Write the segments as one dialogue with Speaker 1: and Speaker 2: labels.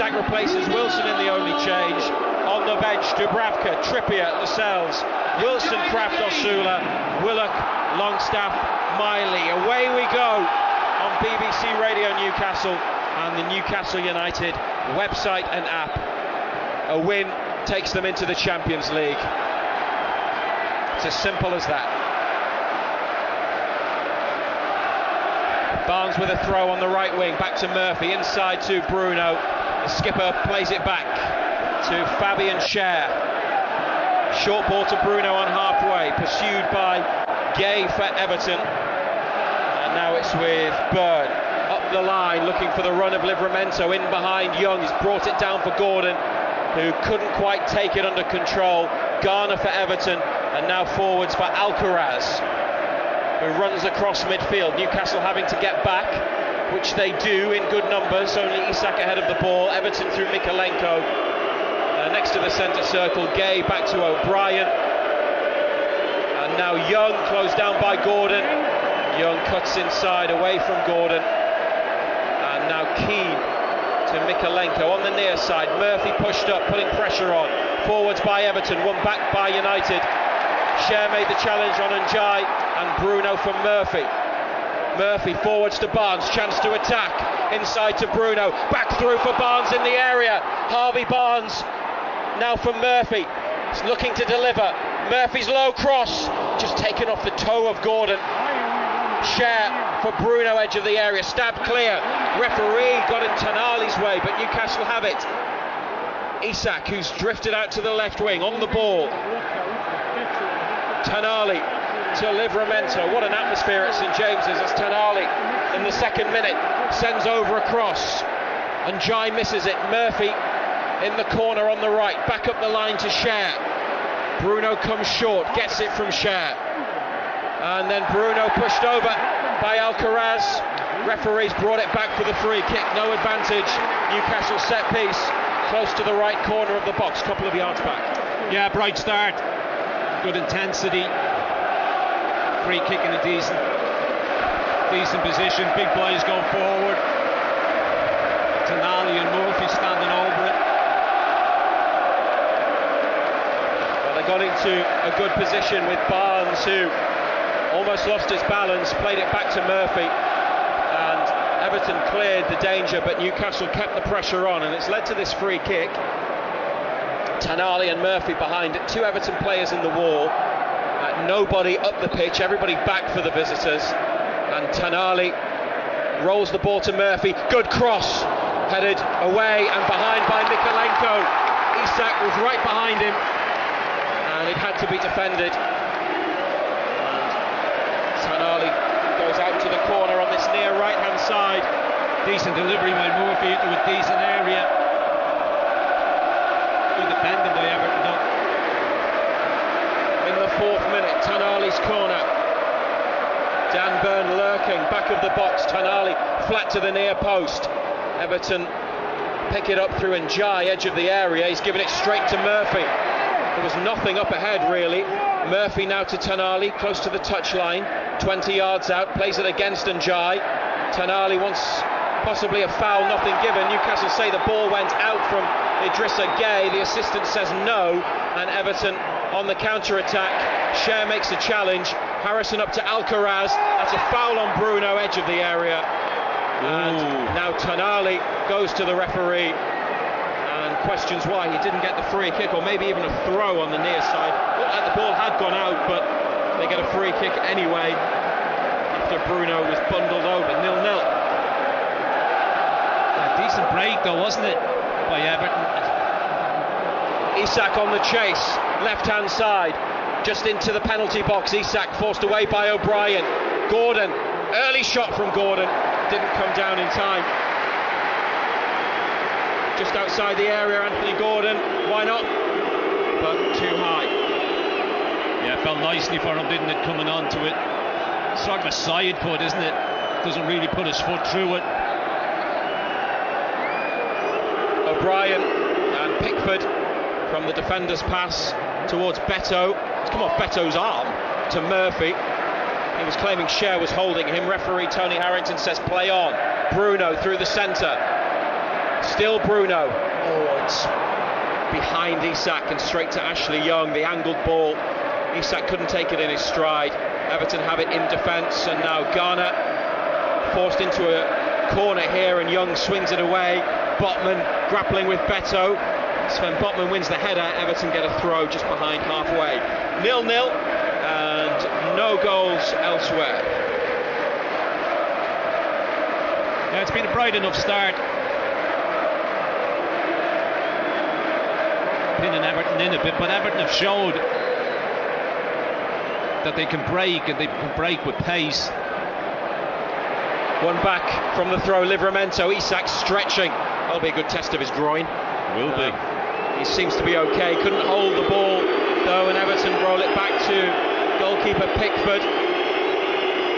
Speaker 1: Isak replaces Wilson in the only change. On the bench, Dubravka, Trippier, Lascelles, Wilson, Kraft, Osula, Willock, Longstaff, Miley. Away we go on BBC Radio Newcastle and the Newcastle United website and app. A win takes them into the Champions League. It's as simple as that. Barnes with a throw on the right wing, back to Murphy, inside to Bruno. The skipper plays it back to Fabian Schär. Short ball to Bruno on halfway, pursued by Gay for Everton. And now it's with Byrne. Up the line, looking for the run of Livramento. In behind Young, he's brought it down for Gordon, who couldn't quite take it under control. Garner for Everton, and now forwards for Alcaraz, who runs across midfield. Newcastle having to get back, which they do in good numbers. Only Isak ahead of the ball. Everton through Mikalenko. Next to the centre circle, Gay back to O'Brien. And now Young, closed down by Gordon. Young cuts inside, away from Gordon. And now Keane to Mikalenko on the near side. Murphy pushed up, putting pressure on. Forwards by Everton, one back by United. Schär made the challenge on Njai, and Bruno from Murphy. Murphy forwards to Barnes, chance to attack. Inside to Bruno, back through for Barnes in the area. Harvey Barnes now from Murphy. He's looking to deliver. Murphy's low cross, just taken off the toe of Gordon. Schär for Bruno, edge of the area, stabbed clear. Referee got in Tonali's way, but Newcastle have it. Isak, who's drifted out to the left wing, on the ball. Tonali to Livramento. What an atmosphere at St James's as Tonali in the second minute sends over a cross, and Jai misses it. Murphy in the corner on the right, back up the line to Schär. Bruno comes short, gets it from Schär, and then Bruno pushed over by Alcaraz. Referees brought it back for the free kick. No advantage. Newcastle set piece, close to the right corner of the box, couple of yards back.
Speaker 2: Yeah, bright start, good intensity. Free kick in a decent position. Big boys going forward. Tonali and Murphy standing over it.
Speaker 1: Well, they got into a good position with Barnes, who almost lost his balance, played it back to Murphy, and Everton cleared the danger, but Newcastle kept the pressure on, and it's led to this free kick. Tonali and Murphy behind it, two Everton players in the wall. Nobody up the pitch, everybody back for the visitors, and Tonali rolls the ball to Murphy. Good cross, headed away and behind by Mikalenko. Isak was right behind him, and it had to be defended. Tonali goes out to the corner on this near right hand side.
Speaker 2: Decent delivery by Murphy into a decent area. Good defending by Everton.
Speaker 1: In the fourth minute, Tonali's corner. Dan Burn lurking, back of the box. Tonali flat to the near post. Everton pick it up through Njai, edge of the area. He's given it straight to Murphy. There was nothing up ahead, really. Murphy now to Tonali, close to the touchline. 20 yards out, plays it against Njai. Tonali wants possibly a foul, nothing given. Newcastle say the ball went out from Idrissa Gueye. The assistant says no, and Everton on the counter-attack. Schär makes a challenge. Harrison up to Alcaraz. That's a foul on Bruno, edge of the area. And now Tonali goes to the referee and questions why he didn't get the free kick, or maybe even a throw on the near side. Looked like the ball had gone out, but they get a free kick anyway after Bruno was bundled over. 0-0.
Speaker 2: A decent break though, wasn't it, by Everton?
Speaker 1: Isak on the chase, left hand side, just into the penalty box. Isak forced away by O'Brien. Gordon, early shot from Gordon, didn't come down in time. Just outside the area, Anthony Gordon, why not? But too high.
Speaker 2: Yeah, it fell nicely for him, didn't it, coming onto it. Sort of a side foot, isn't it? Doesn't really put his foot through it.
Speaker 1: O'Brien and Pickford from the defender's pass towards Beto. It's come off Beto's arm to Murphy. He was claiming Schär was holding him. Referee Tony Harrington says play on. Bruno through the centre. Still Bruno. Oh, it's behind Isak and straight to Ashley Young. The angled ball. Isak couldn't take it in his stride. Everton have it in defence, and now Ghana forced into a corner here, and Young swings it away. Botman grappling with Beto. Sven Botman wins the header. Everton get a throw just behind halfway. 0-0 and no goals elsewhere.
Speaker 2: Yeah, it's been a bright enough start. Pinning Everton in a bit, but Everton have showed that they can break, and they can break with pace.
Speaker 1: One back from the throw, Livramento. Isak stretching. That'll be a good test of his groin.
Speaker 2: Will be.
Speaker 1: He seems to be okay. Couldn't hold the ball though, and Everton roll it back to goalkeeper Pickford.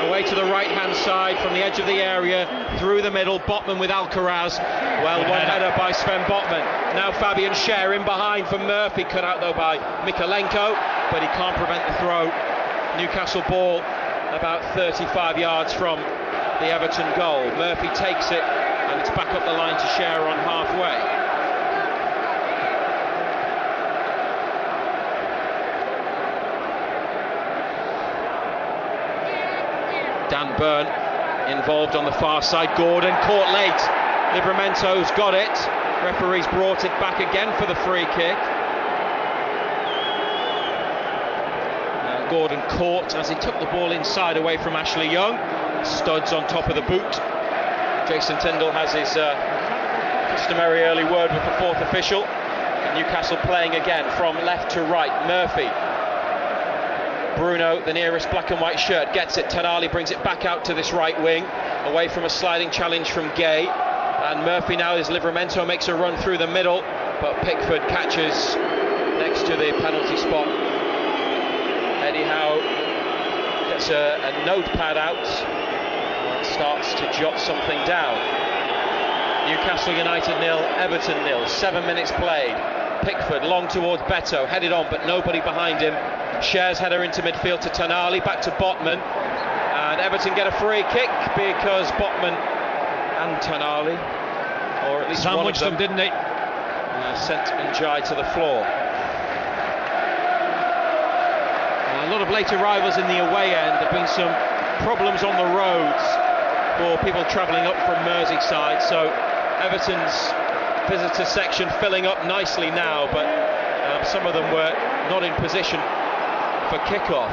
Speaker 1: Away to the right hand side from the edge of the area, through the middle. Botman with Alcaraz. Well, one header by Sven Botman. Now Fabian Schär in behind for Murphy, cut out though by Mikalenko, but he can't prevent the throw. Newcastle ball about 35 yards from the Everton goal. Murphy takes it, and it's back up the line to Schär on halfway. Dan Burn involved on the far side. Gordon caught late. Livramento's got it. Referee's brought it back again for the free kick. Gordon caught as he took the ball inside away from Ashley Young. Studs on top of the boot. Jason Tindall has his customary early word with the fourth official. And Newcastle playing again from left to right. Murphy. Bruno, the nearest black and white shirt, gets it. Tonali brings it back out to this right wing, away from a sliding challenge from Gay. And Murphy now, as Livramento makes a run through the middle, but Pickford catches next to the penalty spot. Eddie Howe gets a notepad out and starts to jot something down. Newcastle United 0, Everton 0, 7 minutes played. Pickford long towards Beto, headed on but nobody behind him. Schär's header into midfield to Tonali, back to Botman, and Everton get a free kick because Botman and Tonali, or at least
Speaker 2: sandwiched
Speaker 1: one of them,
Speaker 2: didn't they?
Speaker 1: sent Njai to the floor. A lot of late arrivals in the away end. There have been some problems on the roads for people travelling up from Merseyside, so Everton's visitor section filling up nicely now, but some of them were not in position for kick-off.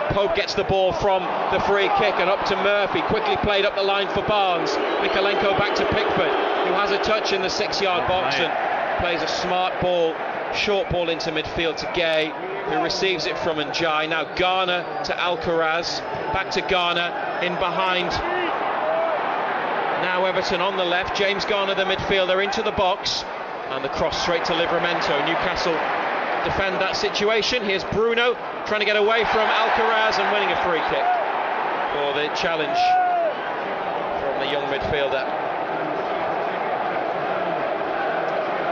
Speaker 1: Pope gets the ball from the free kick and up to Murphy, quickly played up the line for Barnes. Mikalenko back to Pickford, who has a touch in the 6-yard box and plays a smart ball, short ball into midfield to Gay, who receives it from Njai. Now Ghana to Alcaraz, back to Ghana, in behind. Now Everton on the left, James Garner the midfielder into the box, and the cross straight to Livramento. Newcastle defend that situation. Here's Bruno trying to get away from Alcaraz and winning a free kick for the challenge from the young midfielder.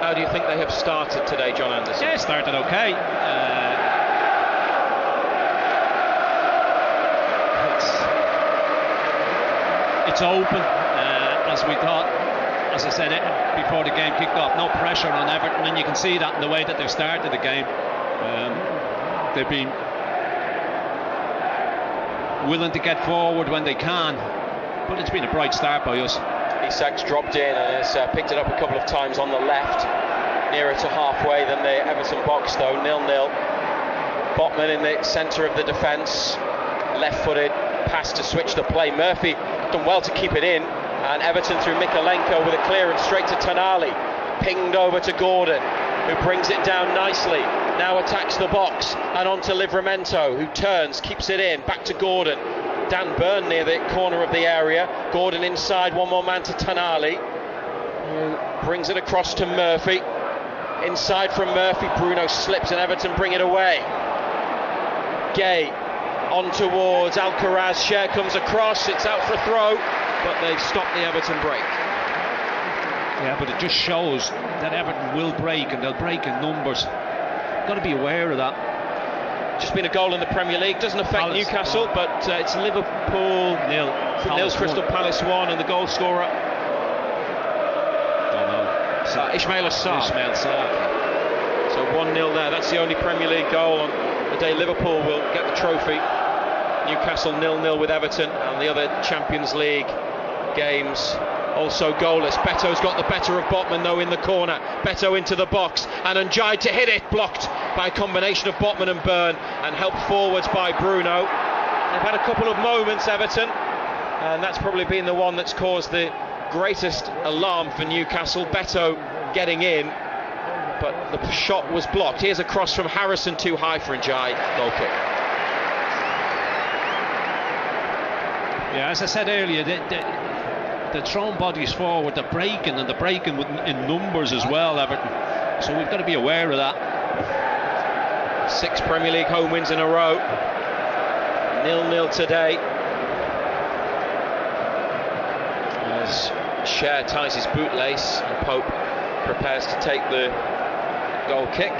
Speaker 1: How do you think they have started today, John Anderson?
Speaker 2: Yeah, started okay. It's open, as we thought. As I said it before the game kicked off, no pressure on Everton, and you can see that in the way that they've started the game. They've been willing to get forward when they can, but it's been a bright start by us.
Speaker 1: Isak's dropped in and has picked it up a couple of times on the left, nearer to halfway than the Everton box though. 0-0. Botman in the centre of the defence, left-footed pass to switch the play. Murphy done well to keep it in, and Everton through Mikalenko with a clearance straight to Tonali, pinged over to Gordon, who brings it down nicely, now attacks the box and on to Livramento, who turns, keeps it in, back to Gordon. Dan Burn near the corner of the area, Gordon inside, one more man to Tonali, who brings it across to Murphy. Inside from Murphy, Bruno slips and Everton bring it away. Gay on towards Alcaraz, Schär comes across, it's out for a throw, but they've stopped the Everton break.
Speaker 2: Yeah, but it just shows that Everton will break, and they'll break in numbers. Got to be aware of that.
Speaker 1: Just been a goal in the Premier League, doesn't affect Newcastle, but it's Liverpool 0, Crystal Palace 1, and the goal scorer,
Speaker 2: don't know.
Speaker 1: Ismail Assar.
Speaker 2: Ismail Assar.
Speaker 1: So 1-0 there. That's the only Premier League goal on the day Liverpool will get the trophy. Newcastle 0-0 with Everton, and the other Champions League games also goalless. Beto's got the better of Botman though in the corner. Beto into the box, and Njai to hit it, blocked by a combination of Botman and Byrne, and helped forwards by Bruno. They've had a couple of moments, Everton, and that's probably been the one that's caused the greatest alarm for Newcastle. Beto getting in, but the shot was blocked. Here's a cross from Harrison, too high for Njai. Goal kick.
Speaker 2: Yeah, as I said earlier, the thrown bodies forward, the breaking in numbers as well, Everton. So we've got to be aware of that.
Speaker 1: 6 Premier League home wins in a row. 0-0 today. As Cher ties his bootlace and Pope prepares to take the goal kick.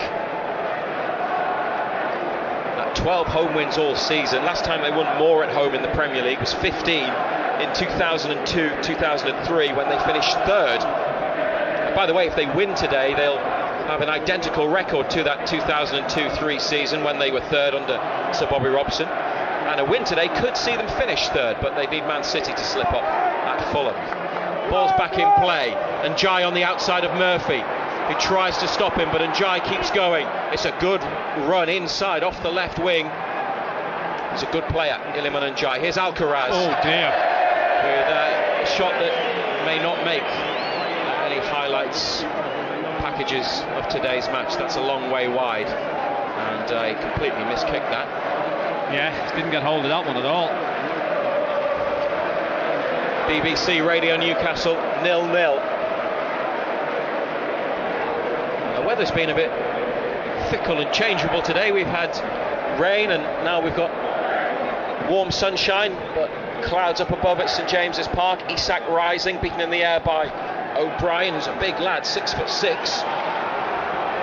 Speaker 1: 12 home wins all season. Last time they won more at home in the Premier League was 15 in 2002-2003 when they finished third. And by the way, if they win today, they'll have an identical record to that 2002-03 season when they were third under Sir Bobby Robson. And a win today could see them finish third, but they need Man City to slip up at Fulham. Ball's back in play, and Njai on the outside of Murphy. He tries to stop him, but Njai keeps going. It's a good run inside off the left wing. He's a good player, Iliman Njai. Here's Alcaraz.
Speaker 2: Oh dear.
Speaker 1: With a shot that may not make any highlights packages of today's match. That's a long way wide, and he completely miskicked that.
Speaker 2: Yeah, didn't get hold of that one at all.
Speaker 1: BBC Radio Newcastle 0-0. The weather's been a bit fickle and changeable today. We've had rain, and now we've got warm sunshine, but clouds up above at St James's Park. Isak rising, beaten in the air by O'Brien, who's a big lad, 6'6".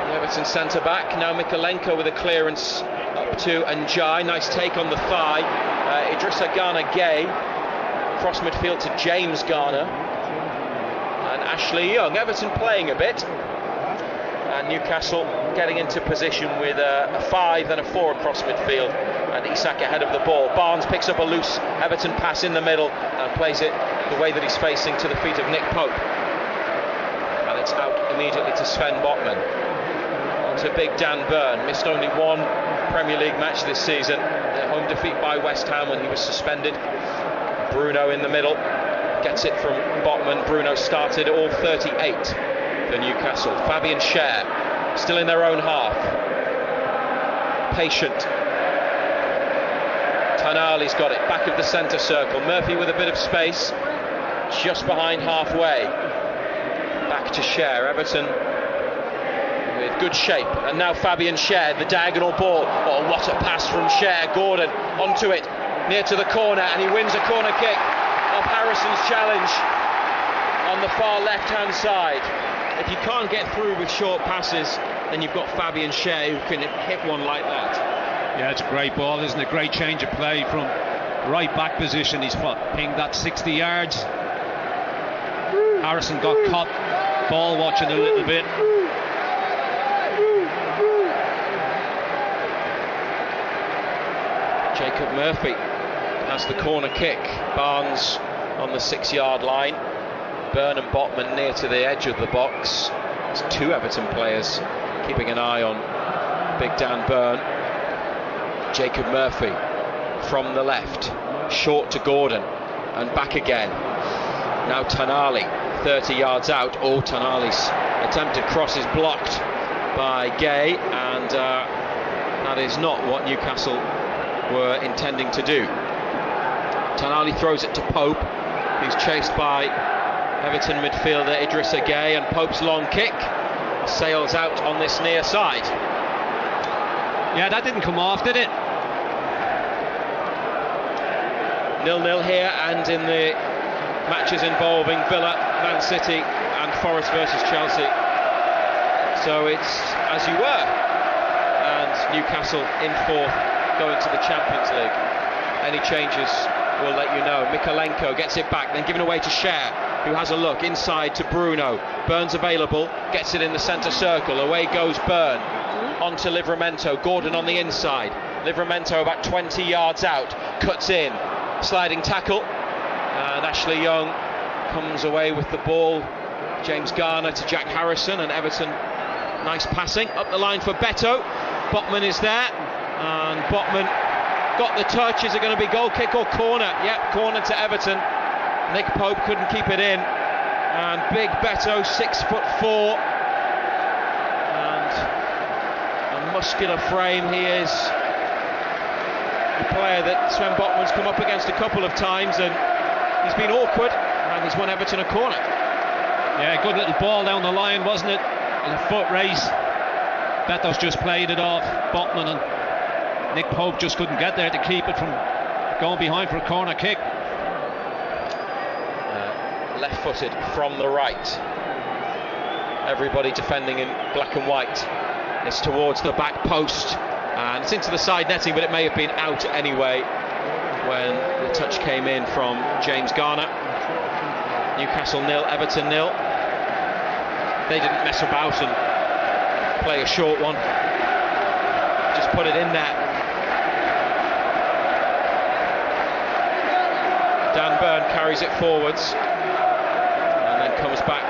Speaker 1: The Everton centre back. Now Mikalenko with a clearance up to Njai. Nice take on the thigh. Idrissa Gana-Gueye cross midfield to James Garner and Ashley Young. Everton playing a bit, and Newcastle getting into position with a 5 and a 4 across midfield, and Isak ahead of the ball. Barnes picks up a loose Everton pass in the middle and plays it the way that he's facing, to the feet of Nick Pope, and it's out immediately to Sven Botman. On to Big Dan Byrne. Missed only one Premier League match this season, a home defeat by West Ham when he was suspended. Bruno in the middle gets it from Botman. Bruno started all 38 for Newcastle. Fabian Cher still in their own half, patient. Tonali's got it, back of the centre circle. Murphy with a bit of space just behind halfway. Back to Cher. Everton with good shape, and now Fabian Cher, the diagonal ball. Oh, what a pass from Cher. Gordon onto it, near to the corner, and he wins a corner kick off Harrison's challenge on the far left hand side. If you can't get through with short passes, then you've got Fabian Cher who can hit one like that.
Speaker 2: Yeah, it's a great ball, isn't it? Great change of play from right back position. He's pinged that 60 yards. Harrison got caught ball watching a little bit.
Speaker 1: Jacob Murphy has the corner kick. Barnes on the 6-yard line. Byrne and Botman near to the edge of the box. There's 2 Everton players keeping an eye on Big Dan Byrne. Jacob Murphy from the left, short to Gordon and back again. Now Tonali 30 yards out. Oh, Tonali's attempted cross is blocked by Gay, and that is not what Newcastle were intending to do. Tonali throws it to Pope, who's chased by Everton midfielder Idrissa Gueye, and Pope's long kick sails out on this near side.
Speaker 2: Yeah, that didn't come off, did it?
Speaker 1: 0-0 here, and in the matches involving Villa, Man City and Forest versus Chelsea. So it's as you were, and Newcastle in 4th, going to the Champions League. Any changes, we'll let you know. Mikalenko gets it back, then given away to Cher. who has a look inside to Bruno. Byrne's available, gets it in the centre circle. Away goes Byrne. On to Livramento. Gordon on the inside. Livramento about 20 yards out. Cuts in. Sliding tackle. And Ashley Young comes away with the ball. James Garner to Jack Harrison, and Everton, nice passing up the line for Beto. Botman is there, and Botman got the touch. Is it going to be goal kick or corner? Yep, corner to Everton. Nick Pope couldn't keep it in, and big Beto, 6'4", and a muscular frame. He is a player that Sven Botman's come up against a couple of times, and he's been awkward, and he's won Everton a corner.
Speaker 2: Yeah, good little ball down the line, wasn't it? In a foot race. Beto's just played it off Botman, and Nick Pope just couldn't get there to keep it from going behind for a corner kick.
Speaker 1: Left-footed from the right. Everybody defending in black and white. It's towards the back post, and it's into the side netting, but it may have been out anyway when the touch came in from James Garner. Newcastle 0, Everton 0. They didn't mess about and play a short one. Just put it in there. Dan Byrne carries it forwards and then comes back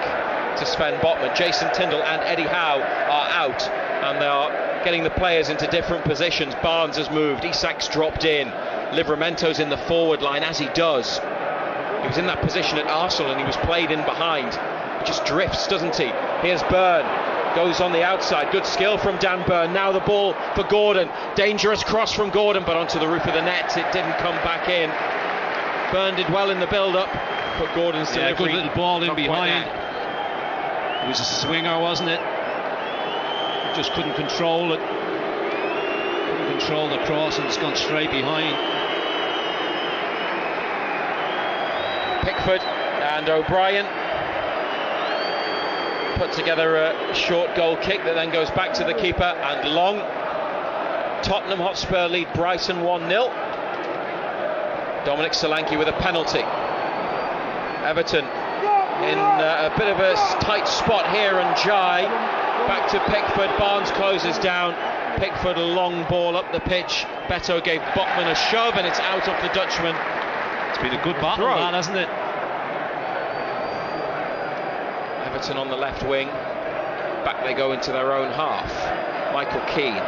Speaker 1: to Sven Botman. Jason Tindall and Eddie Howe are out, and they are getting the players into different positions. Barnes has moved, Isak's dropped in, Livramento's in the forward line, as he does. He was in that position at Arsenal and he was played in behind. He just drifts, doesn't he? Here's Byrne, goes on the outside. Good skill from Dan Byrne. Now the ball for Gordon. Dangerous cross from Gordon, but onto the roof of the net. It didn't come back in. Byrne did well in the build-up, but Gordon's delivery.
Speaker 2: Good little ball in behind. It was a swinger, wasn't it? Just couldn't control it. Couldn't control the cross, and it's gone straight behind. Pickford and O'Brien put together a short goal kick that then goes back to the keeper and long. Tottenham Hotspur lead Brighton 1-0. Dominic Solanke with a penalty. Everton in a bit of a tight spot here, and Jai back to Pickford. Barnes closes down. Pickford, a long ball up the pitch. Beto gave Botman a shove, and it's out off the Dutchman. It's been a good battle, that, hasn't it? Everton on the left wing. Back they go into their own half. Michael Keane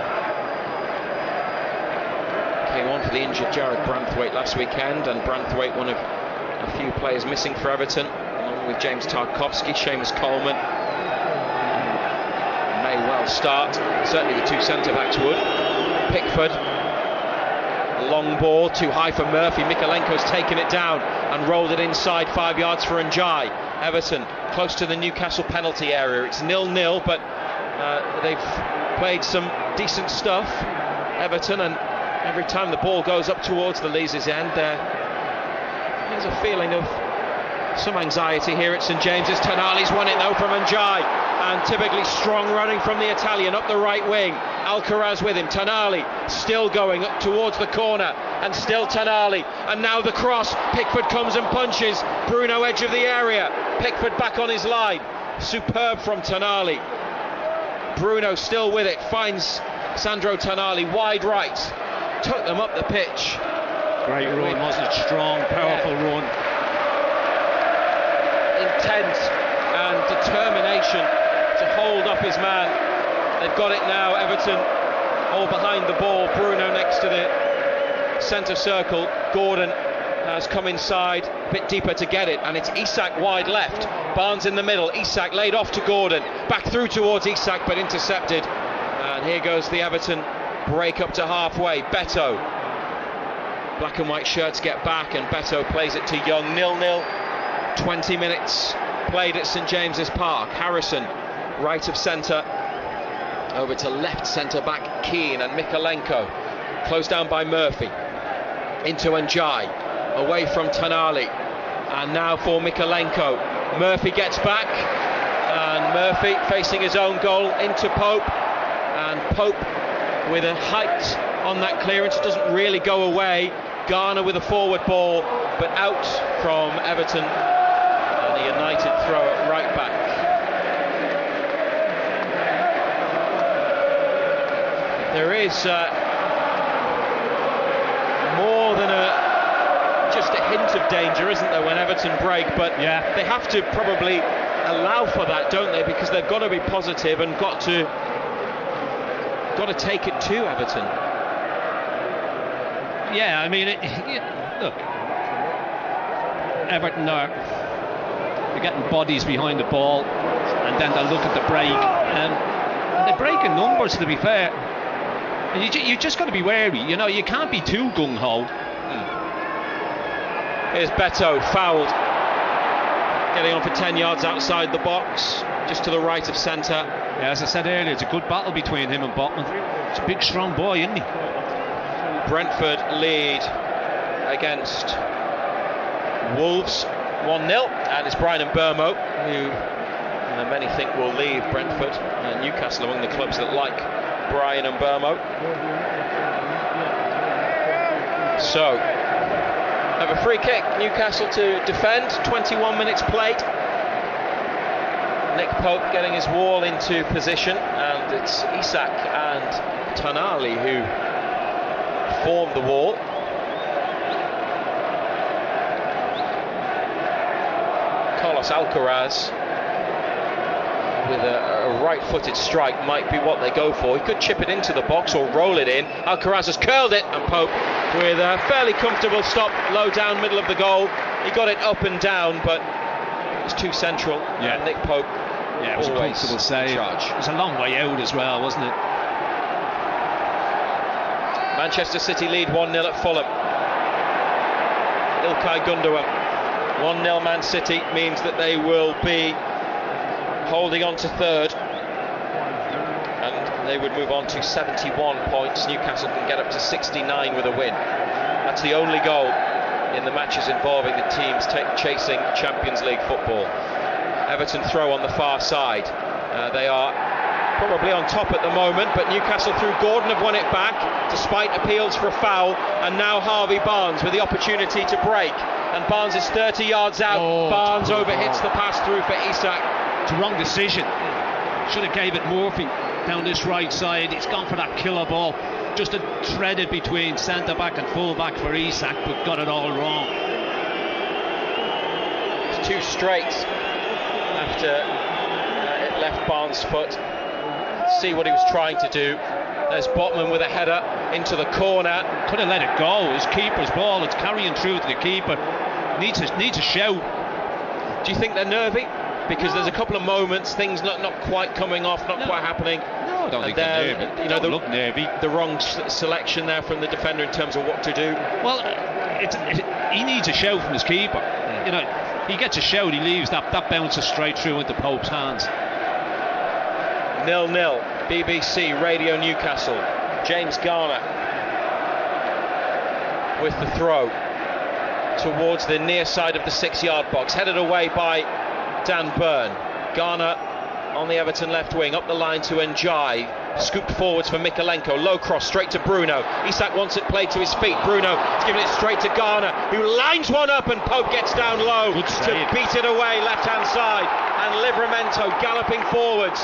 Speaker 2: came on for the injured Jared Branthwaite last weekend, and Branthwaite, one of a few players missing for Everton, along with James Tarkowski. Seamus Coleman may well start. Certainly the two centre-backs would. Pickford, long ball, too high for Murphy. Mikalenko's taken it down and rolled it inside 5 yards for Njai. Everton close to the Newcastle penalty area. It's 0-0, but they've played some decent stuff, Everton, and every time the ball goes up towards the Leazes end, there's a feeling of some anxiety here at St James's. Tonali's won it though from Njai, and typically strong running from the Italian up the right wing. Alcaraz with him. Tonali still going up towards the corner, and still Tonali, and now the cross. Pickford comes and punches. Bruno edge of the area. Pickford back on his line. Superb from Tonali. Bruno still with it, finds Sandro Tonali wide right, took them up the pitch. Great run, wasn't it? Strong, powerful run. Intent and determination to hold up his man. They've got it now, Everton all behind the ball. Bruno next to the centre circle. Gordon has come inside a bit deeper to get it, and it's Isak wide left. Barnes in the middle. Isak laid off to Gordon. Back through towards Isak, but intercepted. And here goes the Everton break up to halfway. Beto. Black and white shirts get back, and Beto plays it to Young. 0-0. 20 minutes played at St James's Park. Harrison, right of centre. Over to left centre back Keane, and Mikalenko. Closed down by Murphy. Into Njai. Away from Tonali, and now for Mikalenko. Murphy gets back, and Murphy facing his own goal into Pope, and Pope with a height on that clearance, doesn't really go away. Garner with a forward ball, but out from Everton.
Speaker 1: And a United throw at right back. There is more than just a hint of danger, isn't there, when Everton break? But
Speaker 2: yeah,
Speaker 1: they have to probably allow for that, don't they? Because they've got to be positive and got to take it to Everton.
Speaker 2: Yeah, I mean, look, Everton they're getting bodies behind the ball, and then they'll look at the break. They break in numbers, to be fair. And you just got to be wary. You know, you can't be too gung-ho.
Speaker 1: Here's Beto, fouled. Getting on for 10 yards outside the box, just to the right of centre.
Speaker 2: Yeah, as I said earlier, it's a good battle between him and Botman. It's a big, strong boy, isn't he?
Speaker 1: Brentford lead against Wolves 1-0, and it's Brian Mbeumo who many think will leave Brentford. Newcastle among the clubs that like Brian Mbeumo. So, have a free kick, Newcastle to defend, 21 minutes played. Nick Pope getting his wall into position, and it's Isak and Tonali who form the wall. Carlos Alcaraz with a right-footed strike might be what they go for. He could chip it into the box or roll it in. Alcaraz has curled it, and Pope with a fairly comfortable stop low down middle of the goal. He got it up and down, but it was too central.
Speaker 2: Yeah.
Speaker 1: And Nick Pope,
Speaker 2: yeah, it was
Speaker 1: always
Speaker 2: a comfortable save.
Speaker 1: charge.
Speaker 2: It was a long way out as well, wasn't it?
Speaker 1: Manchester City lead 1-0 at Fulham. Ilkay Gundogan. 1-0 Man City means that they will be holding on to third, and they would move on to 71 points. Newcastle can get up to 69 with a win. That's the only goal in the matches involving the teams chasing Champions League football. Everton throw on the far side. They are probably on top at the moment, but Newcastle through Gordon have won it back despite appeals for a foul, and now Harvey Barnes with the opportunity to break, and Barnes is 30 yards out. Barnes overhits the pass through for Isak.
Speaker 2: It's a wrong decision. Should have gave it Murphy down this right side. It's gone for that killer ball, just a threaded between centre back and full back for Isak, but got it all wrong.
Speaker 1: It's too straight after it left Barnes' foot. See what he was trying to do. There's Botman with a header into the corner.
Speaker 2: Could have let it go. His keeper's ball. It's carrying through to the keeper. Needs a shout.
Speaker 1: Do you think they're nervy? Because there's a couple of moments, things not quite coming off, not quite happening.
Speaker 2: No, I don't think they're nervy. They don't look nervy.
Speaker 1: The wrong selection there from the defender in terms of what to do.
Speaker 2: Well, he needs a shout from his keeper. You know, he gets a shout, he leaves, that bounces straight through into Pope's hands.
Speaker 1: 0-0, BBC Radio Newcastle. James Garner with the throw towards the near side of the 6-yard box, headed away by Dan Burn. Garner on the Everton left wing, up the line to Njai, scooped forwards for Mikalenko, low cross straight to Bruno. Isak wants it played to his feet. Bruno is giving it straight to Garner, who lines one up, and Pope gets down low to beat it away left hand side, and Livramento galloping forwards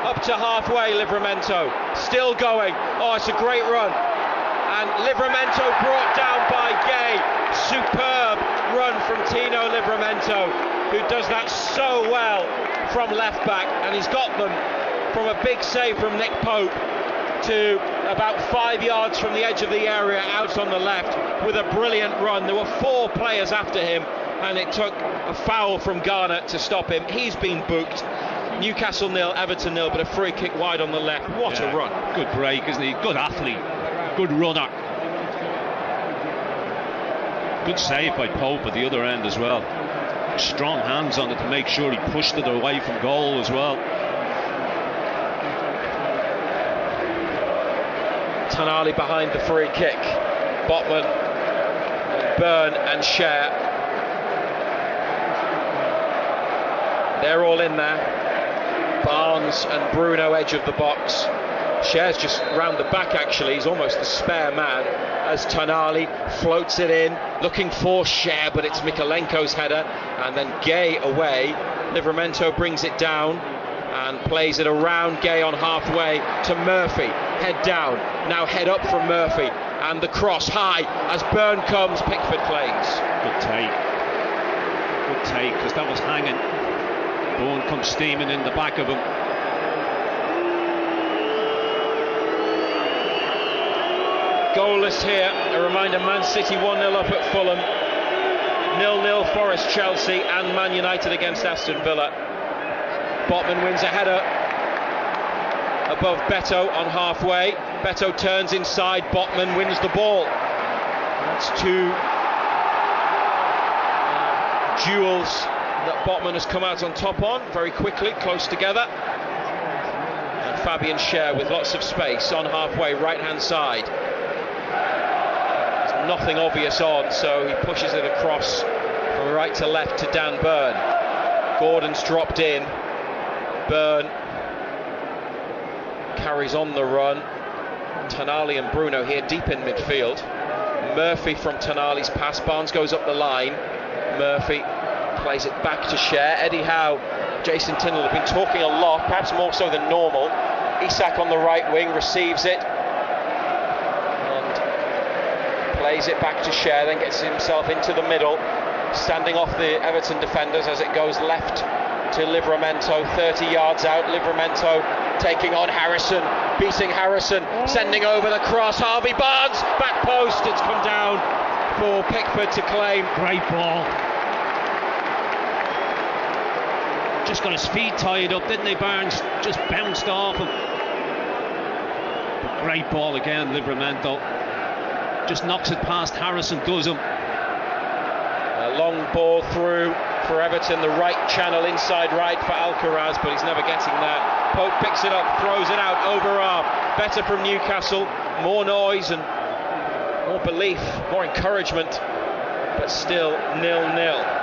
Speaker 1: up to halfway. Livramento still going. Oh, it's a great run, and Livramento brought down by Gay. Superb run from Tino Livramento, who does that so well from left back, and he's got them from a big save from Nick Pope to about 5 yards from the edge of the area out on the left with a brilliant run. There were 4 players after him, and it took a foul from Garner to stop him. He's been booked. Newcastle 0, Everton 0, but a free kick wide on the left. What a run.
Speaker 2: Good break, isn't he? Good athlete, good runner. Good save by Pope at the other end as well. Strong hands on it to make sure he pushed it away from goal as well.
Speaker 1: Tonali behind the free kick. Botman, Burn and Cher. They're all in there. Barnes and Bruno edge of the box. Scher's just round the back actually, he's almost the spare man as Tonali floats it in, looking for Scher, but it's Mikalenko's header, and then Gay away. Livramento brings it down and plays it around Gay on halfway to Murphy, head down, now head up from Murphy, and the cross high as Byrne comes, Pickford claims.
Speaker 2: Good take, because that was hanging. Byrne comes steaming in the back of him.
Speaker 1: Goalless here, a reminder, Man City 1-0 up at Fulham, 0-0 Forest Chelsea, and Man United against Aston Villa. Botman wins a header above Beto on halfway. Beto turns inside, Botman wins the ball. That's two duels that Botman has come out on top on, very quickly, close together. And Fabian Schär with lots of space on halfway, right hand side. There's nothing obvious on, so he pushes it across from right to left to Dan Byrne. Gordon's dropped in. Byrne carries on the run. Tonali and Bruno here deep in midfield. Murphy from Tonali's pass. Barnes goes up the line. Murphy plays it back to Schär. Eddie Howe, Jason Tindall have been talking a lot, perhaps more so than normal. Isak on the right wing receives it and plays it back to Schär, then gets himself into the middle, standing off the Everton defenders as it goes left to Livramento, 30 yards out. Livramento taking on Harrison, beating Harrison, sending over the cross. Harvey Barnes, back post, it's come down for Pickford to claim.
Speaker 2: Great ball. Just got his feet tied up, didn't he? Barnes just bounced off him. But great ball again, Livramento. Just knocks it past Harrison, does him.
Speaker 1: A long ball through for Everton, the right channel inside right for Alcaraz, but he's never getting that. Pope picks it up, throws it out, overarm. Better from Newcastle, more noise and more belief, more encouragement, but still 0-0.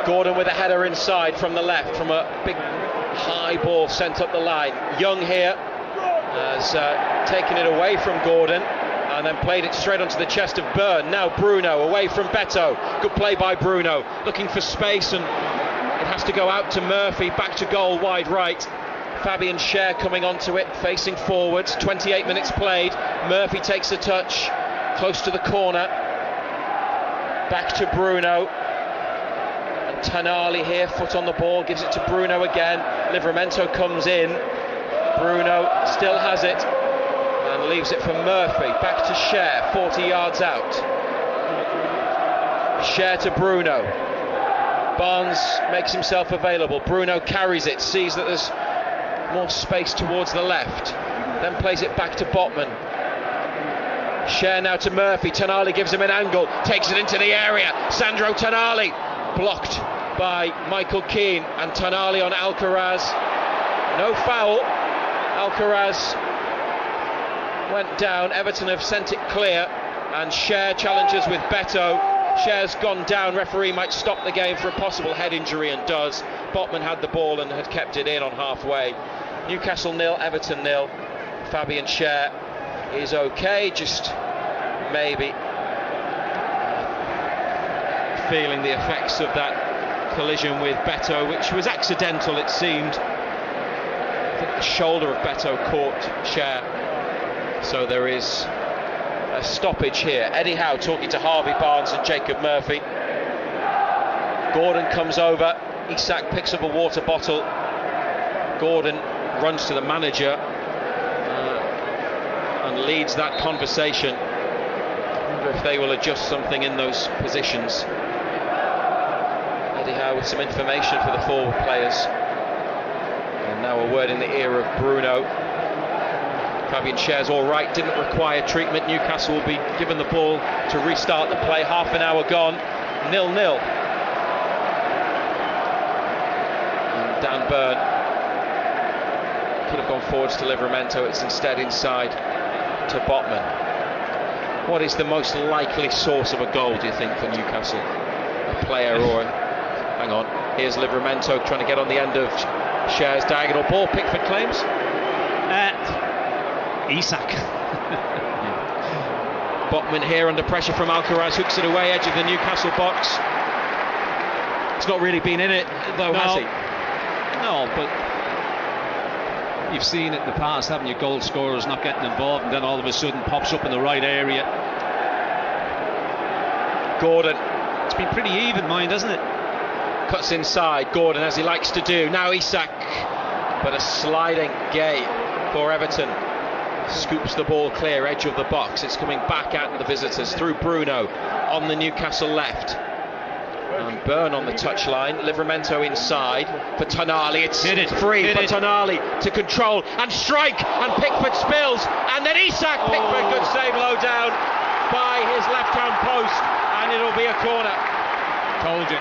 Speaker 1: Gordon with a header inside from the left, from a big high ball sent up the line. Young here has taken it away from Gordon and then played it straight onto the chest of Byrne. Now Bruno away from Beto. Good play by Bruno, looking for space, and it has to go out to Murphy, back to goal, wide right. Fabian Schär coming onto it, facing forwards. 28 minutes played. Murphy takes a touch, close to the corner. Back to Bruno. And Tonali here, foot on the ball, gives it to Bruno again. Livramento comes in. Bruno still has it and leaves it for Murphy. Back to Schär, 40 yards out. Schär to Bruno. Barnes makes himself available. Bruno carries it, sees that there's more space towards the left, then plays it back to Botman. Schär now to Murphy. Tonali gives him an angle, takes it into the area. Sandro Tonali blocked by Michael Keane, and Tonali on Alcaraz. No foul. Alcaraz went down. Everton have sent it clear, and Schär challenges with Beto. Scher's gone down. Referee might stop the game for a possible head injury, and does. Botman had the ball and had kept it in on halfway. Newcastle 0, Everton 0. Fabian Schär is okay, just maybe feeling the effects of that collision with Beto, which was accidental, it seemed. I think the shoulder of Beto caught Schär, so there is a stoppage here. Eddie Howe talking to Harvey Barnes and Jacob Murphy. Gordon comes over. Isak picks up a water bottle. Gordon runs to the manager and leads that conversation. I wonder if they will adjust something in those positions. Eddie Howe with some information for the forward players. And now a word in the ear of Bruno. Fabian Schär's all right, didn't require treatment. Newcastle will be given the ball to restart the play. Half an hour gone, 0-0. And Dan Byrne could have gone forwards to Livramento. It's instead inside to Botman. What is the most likely source of a goal, do you think, for Newcastle? A player or a hang on, here's Livramento trying to get on the end of Scher's diagonal ball. Pickford claims
Speaker 2: Isak.
Speaker 1: Botman here under pressure from Alcaraz, hooks it away, edge of the Newcastle box. It's not really been in it though, has he?
Speaker 2: No, but you've seen it in the past, haven't you? Goal scorers not getting involved and then all of a sudden pops up in the right area.
Speaker 1: Gordon,
Speaker 2: it's been pretty even, mind, hasn't it?
Speaker 1: Cuts inside, Gordon, as he likes to do. Now Isak, but a sliding gate for Everton. Scoops the ball clear, edge of the box. It's coming back out to the visitors through Bruno on the Newcastle left. And Byrne on the touchline. Livramento inside for Tonali. It's free for Tonali to control and strike. And Pickford spills. And then Isak. Pickford, good save low down by his left-hand post. And it'll be a corner.
Speaker 2: Told you.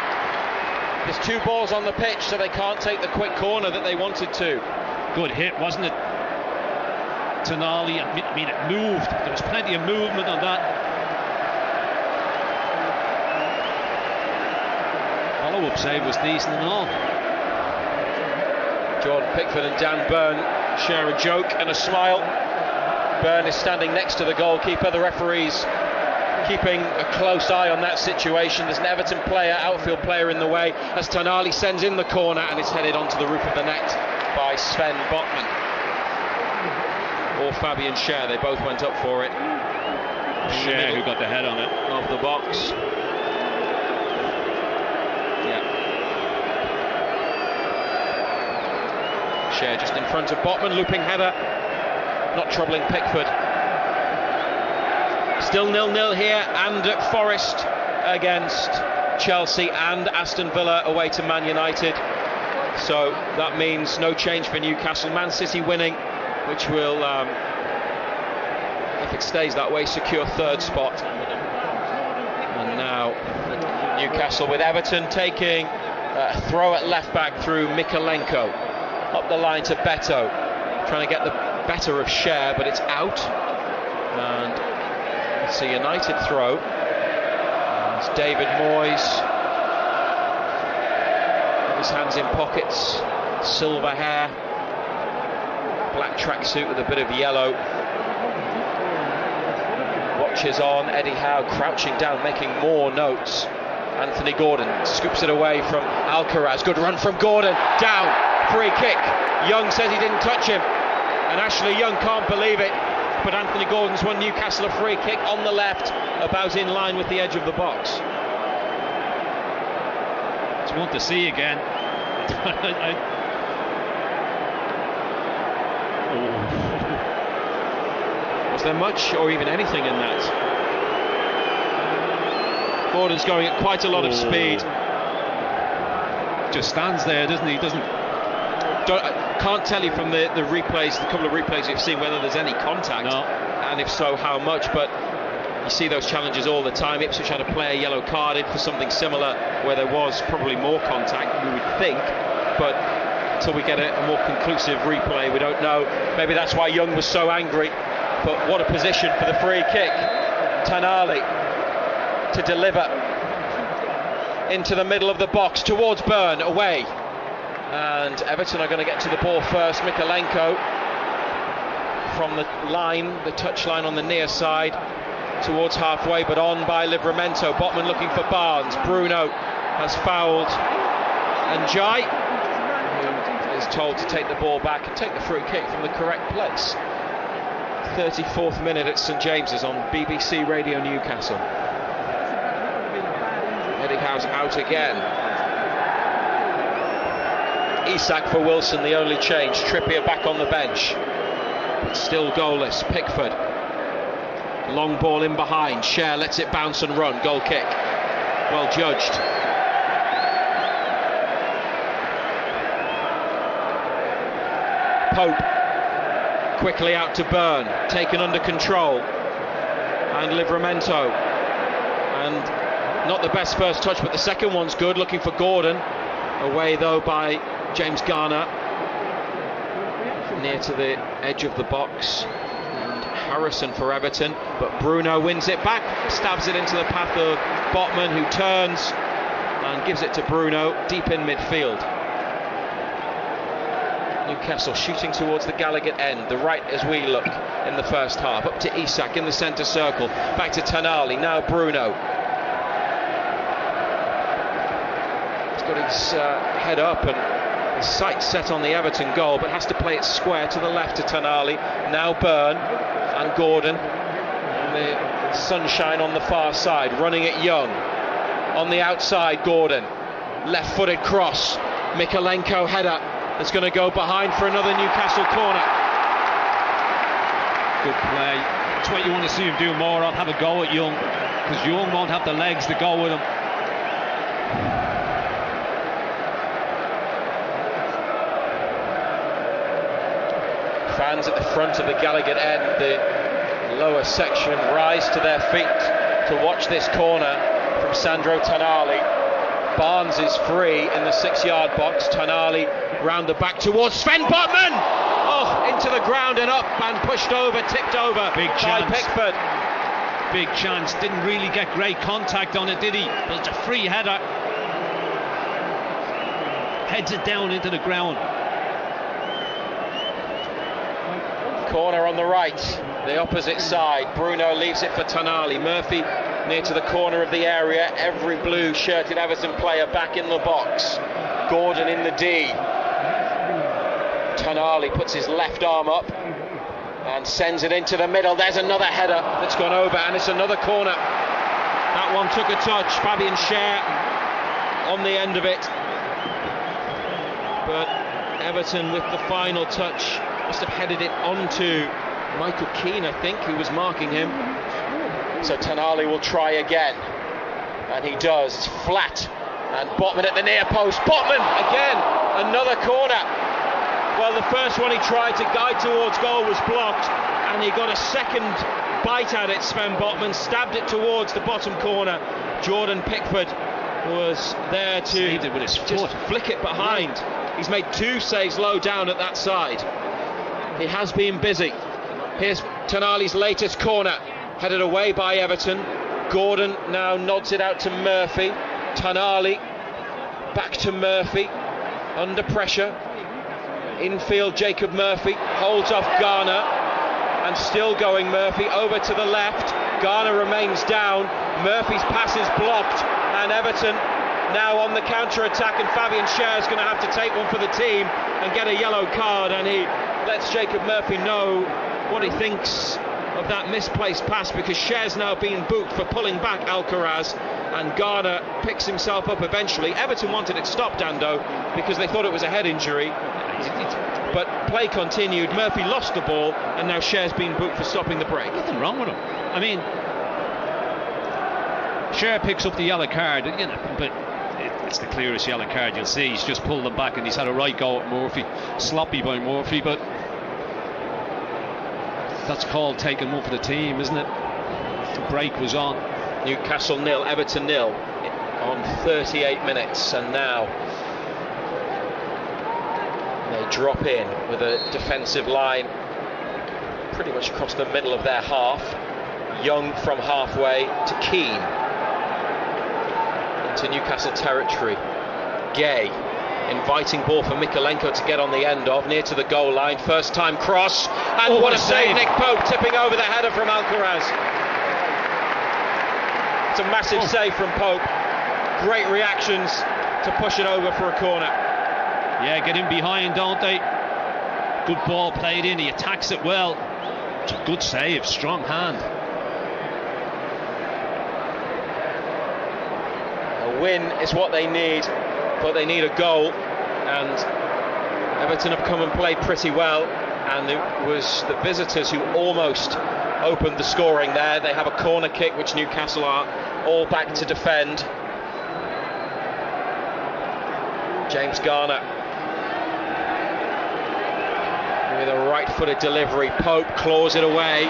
Speaker 1: There's 2 balls on the pitch, so they can't take the quick corner that they wanted to.
Speaker 2: Good hit, wasn't it? Tonali, I mean, it moved. There was plenty of movement on that. Follow-up save was decent and all.
Speaker 1: Jordan Pickford and Dan Byrne share a joke and a smile. Byrne is standing next to the goalkeeper. The referee's keeping a close eye on that situation. There's an Everton player, outfield player in the way, as Tonali sends in the corner and it's headed onto the roof of the net by Sven Botman. Or Fabian Scher, they both went up for it.
Speaker 2: Scher who got the head on it.
Speaker 1: Of the box. Yeah. Scher just in front of Botman, looping header. Not troubling Pickford. Still 0-0 here, and at Forest against Chelsea, and Aston Villa away to Man United. So that means no change for Newcastle. Man City winning, which will, if it stays that way, secure 3rd spot. And now Newcastle with Everton taking a throw at left back through Mikalenko. Up the line to Beto, trying to get the better of Scher, but it's out. And it's a United throw. It's David Moyes. His hands in pockets, silver hair, black tracksuit with a bit of yellow. Watches on, Eddie Howe crouching down, making more notes. Anthony Gordon scoops it away from Alcaraz. Good run from Gordon, down, free kick. Young says he didn't touch him, and Ashley Young can't believe it. But Anthony Gordon's won Newcastle a free kick on the left, about in line with the edge of the box.
Speaker 2: It's one to see again.
Speaker 1: Was there much or even anything in that? Gordon's going at quite a lot of speed.
Speaker 2: Just stands there, doesn't he?
Speaker 1: I can't tell you from the replays, the couple of replays you've seen, whether there's any contact, and if so, how much. But you see those challenges all the time. Ipswich had a player yellow carded for something similar, where there was probably more contact, we would think. But until we get a more conclusive replay, we don't know. Maybe that's why Young was so angry. But what a position for the free kick. Tonali to deliver into the middle of the box towards Byrne, away. And Everton are going to get to the ball first. Mikalenko from the line, the touch line on the near side, towards halfway, but on by Livramento. Botman looking for Barnes. Bruno has fouled Njai, who is told to take the ball back and take the free kick from the correct place. 34th minute at St James's on BBC Radio Newcastle. Eddie Howe's out again. Isak for Wilson, the only change. Trippier back on the bench, but still goalless. Pickford, long ball in behind. Scher lets it bounce and run. Goal kick, well judged. Pope quickly out to Byrne, taken under control, and Livramento, and not the best first touch, but the second one's good. Looking for Gordon, away though by James Garner, near to the edge of the box. And Harrison for Everton, but Bruno wins it back, stabs it into the path of Botman, who turns and gives it to Bruno deep in midfield. Newcastle shooting towards the Gallagher end, the right as we look in the first half. Up to Isak in the centre circle, back to Tonali, now Bruno. He's got his head up and his sights set on the Everton goal, but has to play it square to the left to Tonali. Now Byrne and Gordon. And the sunshine on the far side, running it Young. On the outside, Gordon. Left-footed cross. Mykolenko header. It's going to go behind for another Newcastle corner.
Speaker 2: Good play. That's what you want to see him do more of. Have a go at Young, because Young won't have the legs to go with him.
Speaker 1: Fans at the front of the Gallagher end, the lower section, rise to their feet to watch this corner from Sandro Tonali. Barnes is free in the 6-yard box. Tonali round the back towards Sven Botman. Oh, into the ground and up and pushed over, tipped over.
Speaker 2: Big chance.
Speaker 1: By Pickford.
Speaker 2: Big chance. Didn't really get great contact on it, did he? But it's a free header. Heads it down into the ground.
Speaker 1: Corner on the right, the opposite side. Bruno leaves it for Tonali. Murphy near to the corner of the area. Every blue-shirted Everton player back in the box. Gordon in the D. Tonali puts his left arm up and sends it into the middle. There's another header that's gone over, and it's another corner. That one took a touch. Fabian Schär on the end of it. But Everton with the final touch must have headed it onto Michael Keane, I think, who was marking him. So Tonali will try again, and he does. It's flat, and Botman at the near post. Botman again, another corner. Well, the first one he tried to guide towards goal was blocked, and he got a second bite at it. Sven Botman stabbed it towards the bottom corner. Jordan Pickford was there to
Speaker 2: saved it with his
Speaker 1: just
Speaker 2: foot.
Speaker 1: flick it behind. He's made 2 saves low down at that side. He has been busy. Here's Tonali's latest corner, headed away by Everton. Gordon now nods it out to Murphy. Tonali back to Murphy, under pressure. Infield, Jacob Murphy holds off Garner, and still going Murphy over to the left. Garner remains down. Murphy's pass is blocked, and Everton now on the counter-attack, and Fabian Schär is going to have to take one for the team and get a yellow card, and he lets Jacob Murphy know what he thinks of that misplaced pass, because Schär's now being booked for pulling back Alcaraz, and Garner picks himself up eventually. Everton wanted it stopped, Dando, because they thought it was a head injury, but play continued. Murphy lost the ball, and now Schär's been booked for stopping the break.
Speaker 2: Nothing wrong with him. I mean, Schär picks up the yellow card, you know, but it's the clearest yellow card you'll see. He's just pulled them back, and he's had a right go at Murphy. Sloppy by Murphy, but that's called taking one for the team, isn't it? The break was on.
Speaker 1: Newcastle 0, Everton 0 on 38 minutes, and now they drop in with a defensive line pretty much across the middle of their half. Young from halfway to Keane into Newcastle territory. Gay inviting ball for Mykolenko to get on the end of, near to the goal line. First time cross, and what a save. Nick Pope tipping over the header from Alcaraz. It's a massive save from Pope. Great reactions to push it over for a corner.
Speaker 2: Yeah, get in behind, don't they? Good ball played in, he attacks it well. It's a good save, strong hand.
Speaker 1: A win is what they need, but they need a goal, and Everton have come and played pretty well, and it was the visitors who almost opened the scoring there. They have a corner kick which Newcastle are all back to defend. James Garner with a right-footed delivery. Pope claws it away.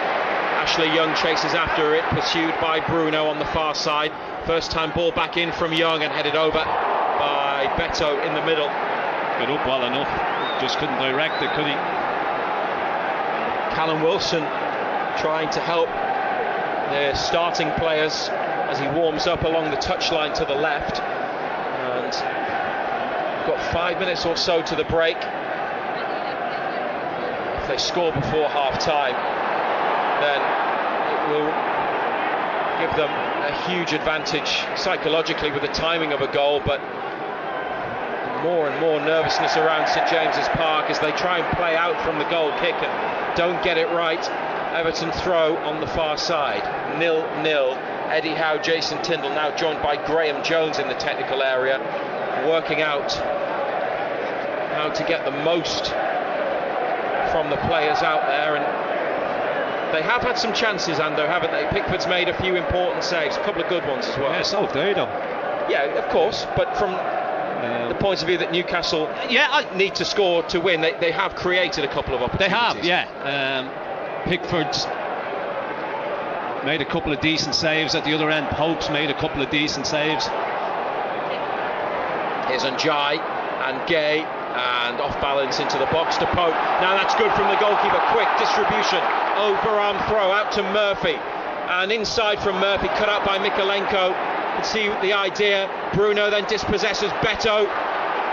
Speaker 1: Ashley Young chases after it, pursued by Bruno on the far side. First time ball back in from Young and headed over by Beto in the middle.
Speaker 2: Got up well enough, just couldn't direct it, could he?
Speaker 1: Callum Wilson trying to help the starting players as he warms up along the touchline to the left. Got 5 minutes or so to the break. If they score before half-time, then it will give them a huge advantage psychologically with the timing of a goal, but more and more nervousness around St James's Park as they try and play out from the goal kick and don't get it right. Everton throw on the far side, 0-0. Eddie Howe, Jason Tindall now joined by Graham Jones in the technical area, working out how to get the most from the players out there. And they have had some chances, Ando, haven't they? Pickford's made a few important saves, a couple of good ones as well.
Speaker 2: Yeah, so do though.
Speaker 1: Yeah, of course, but from the point of view that Newcastle need to score to win, they have created a couple of opportunities.
Speaker 2: They have, yeah. Pickford's made a couple of decent saves at the other end. Pope's made a couple of decent saves.
Speaker 1: Here's Njai and Gay, and off balance into the box to Pope. Now that's good from the goalkeeper. Quick distribution, overarm throw out to Murphy, and inside from Murphy, cut out by Mikolenko. You can see the idea. Bruno then dispossesses Beto,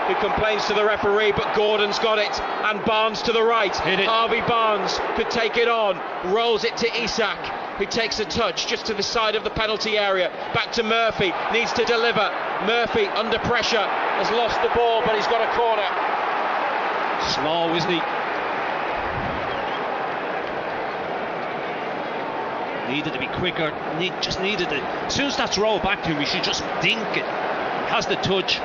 Speaker 1: who complains to the referee, but Gordon's got it, and Barnes to the right. Harvey Barnes could take it on, rolls it to Isak, who takes a touch just to the side of the penalty area. Back to Murphy, needs to deliver. Murphy under pressure, has lost the ball, but he's got a corner.
Speaker 2: Slow, isn't he? Needed to be quicker, just needed to. As soon as that's rolled back to him, he should just dink it. Has the touch,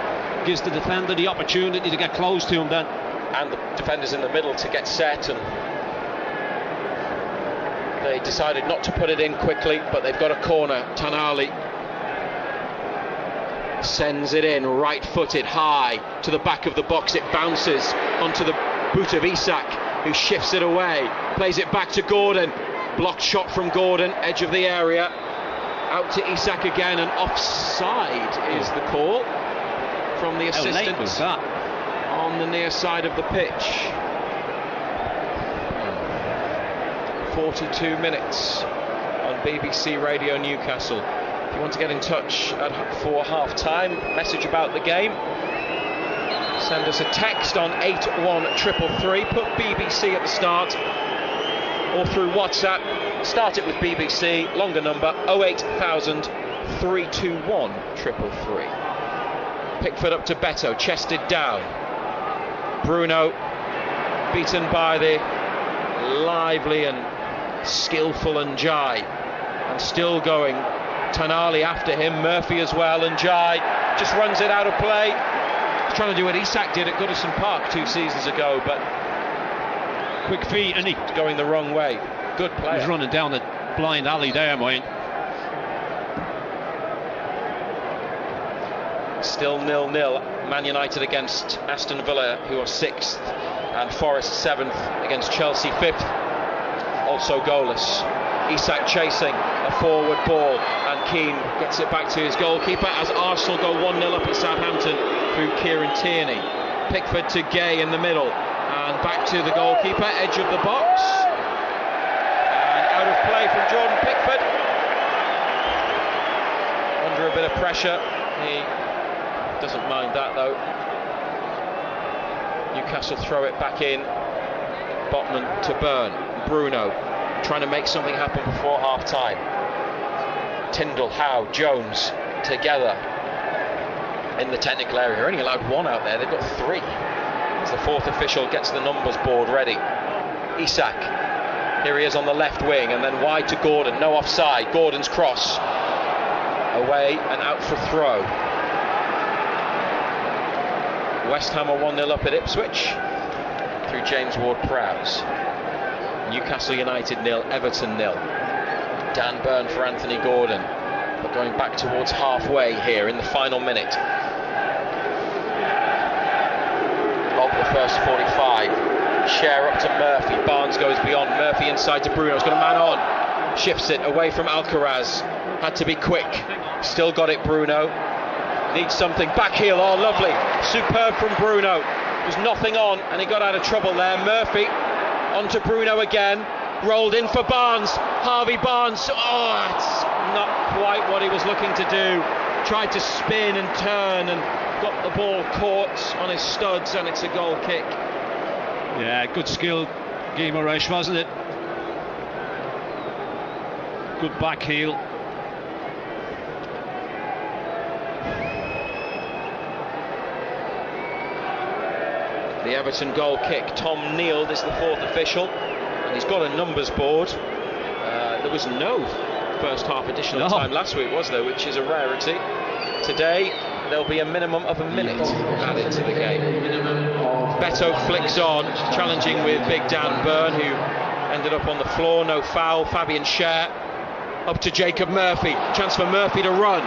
Speaker 2: gives the defender the opportunity to get close to him then.
Speaker 1: And the defenders in the middle to get set, and they decided not to put it in quickly, but they've got a corner. Tonali sends it in, right-footed, high, to the back of the box. It bounces onto the boot of Isak, who shifts it away, plays it back to Gordon. Blocked shot from Gordon, edge of the area. Out to Isak again, and offside is the call from the assistant on the near side of the pitch. 42 minutes on BBC Radio Newcastle. If you want to get in touch for half-time, message about the game, send us a text on 81333, put BBC at the start, or through WhatsApp, start it with BBC, longer number 08000 321 333. Pickford up to Beto, chested down. Bruno beaten by the lively and skillful Njai, and still going. Tonali after him, Murphy as well, and Njai just runs it out of play. He's trying to do what Isak did at Goodison Park 2 seasons ago, but
Speaker 2: quick feet, and he's
Speaker 1: going the wrong way. Good play.
Speaker 2: He's running down the blind alley there, mate.
Speaker 1: Still 0-0. Man United against Aston Villa, who are 6th, and Forest 7th against Chelsea 5th. Also goalless. Isak chasing a forward ball, and Keane gets it back to his goalkeeper as Arsenal go 1-0 up at Southampton through Kieran Tierney. Pickford to Gay in the middle, and back to the goalkeeper, edge of the box, and out of play from Jordan Pickford. Under a bit of pressure, he doesn't mind that though. Newcastle throw it back in. Botman to Byrne. Bruno trying to make something happen before half-time. Tindall, Howe, Jones together in the technical area. They're only allowed 1 out there, they've got 3. As the 4th official gets the numbers board ready. Isak, here he is on the left wing, and then wide to Gordon, no offside. Gordon's cross, away and out for throw. West Ham are 1-0 up at Ipswich through James Ward-Prowse. Newcastle United 0, Everton 0. Dan Burn for Anthony Gordon, but going back towards halfway here in the final minute of the first 45. Share up to Murphy, Barnes goes beyond, Murphy inside to Bruno, he's got a man on, shifts it away from Alcaraz, had to be quick, still got it Bruno, needs something, back heel, oh lovely, superb from Bruno, there's nothing on and he got out of trouble there. Murphy on to Bruno again, rolled in for Barnes, Harvey Barnes, oh it's not quite what he was looking to do, tried to spin and turn and got the ball caught on his studs, and it's a goal kick.
Speaker 2: Yeah, good skill, Guimaraes, wasn't it? Good back heel.
Speaker 1: The Everton goal kick. Tom Neal is the fourth official, and he's got a numbers board. There was no first half additional time last week, was there, which is a rarity. Today there'll be a minimum of a minute added to the game. Beto flicks on, challenging with big Dan Burn, who ended up on the floor. No foul. Fabian Schär up to Jacob Murphy. Chance for Murphy to run.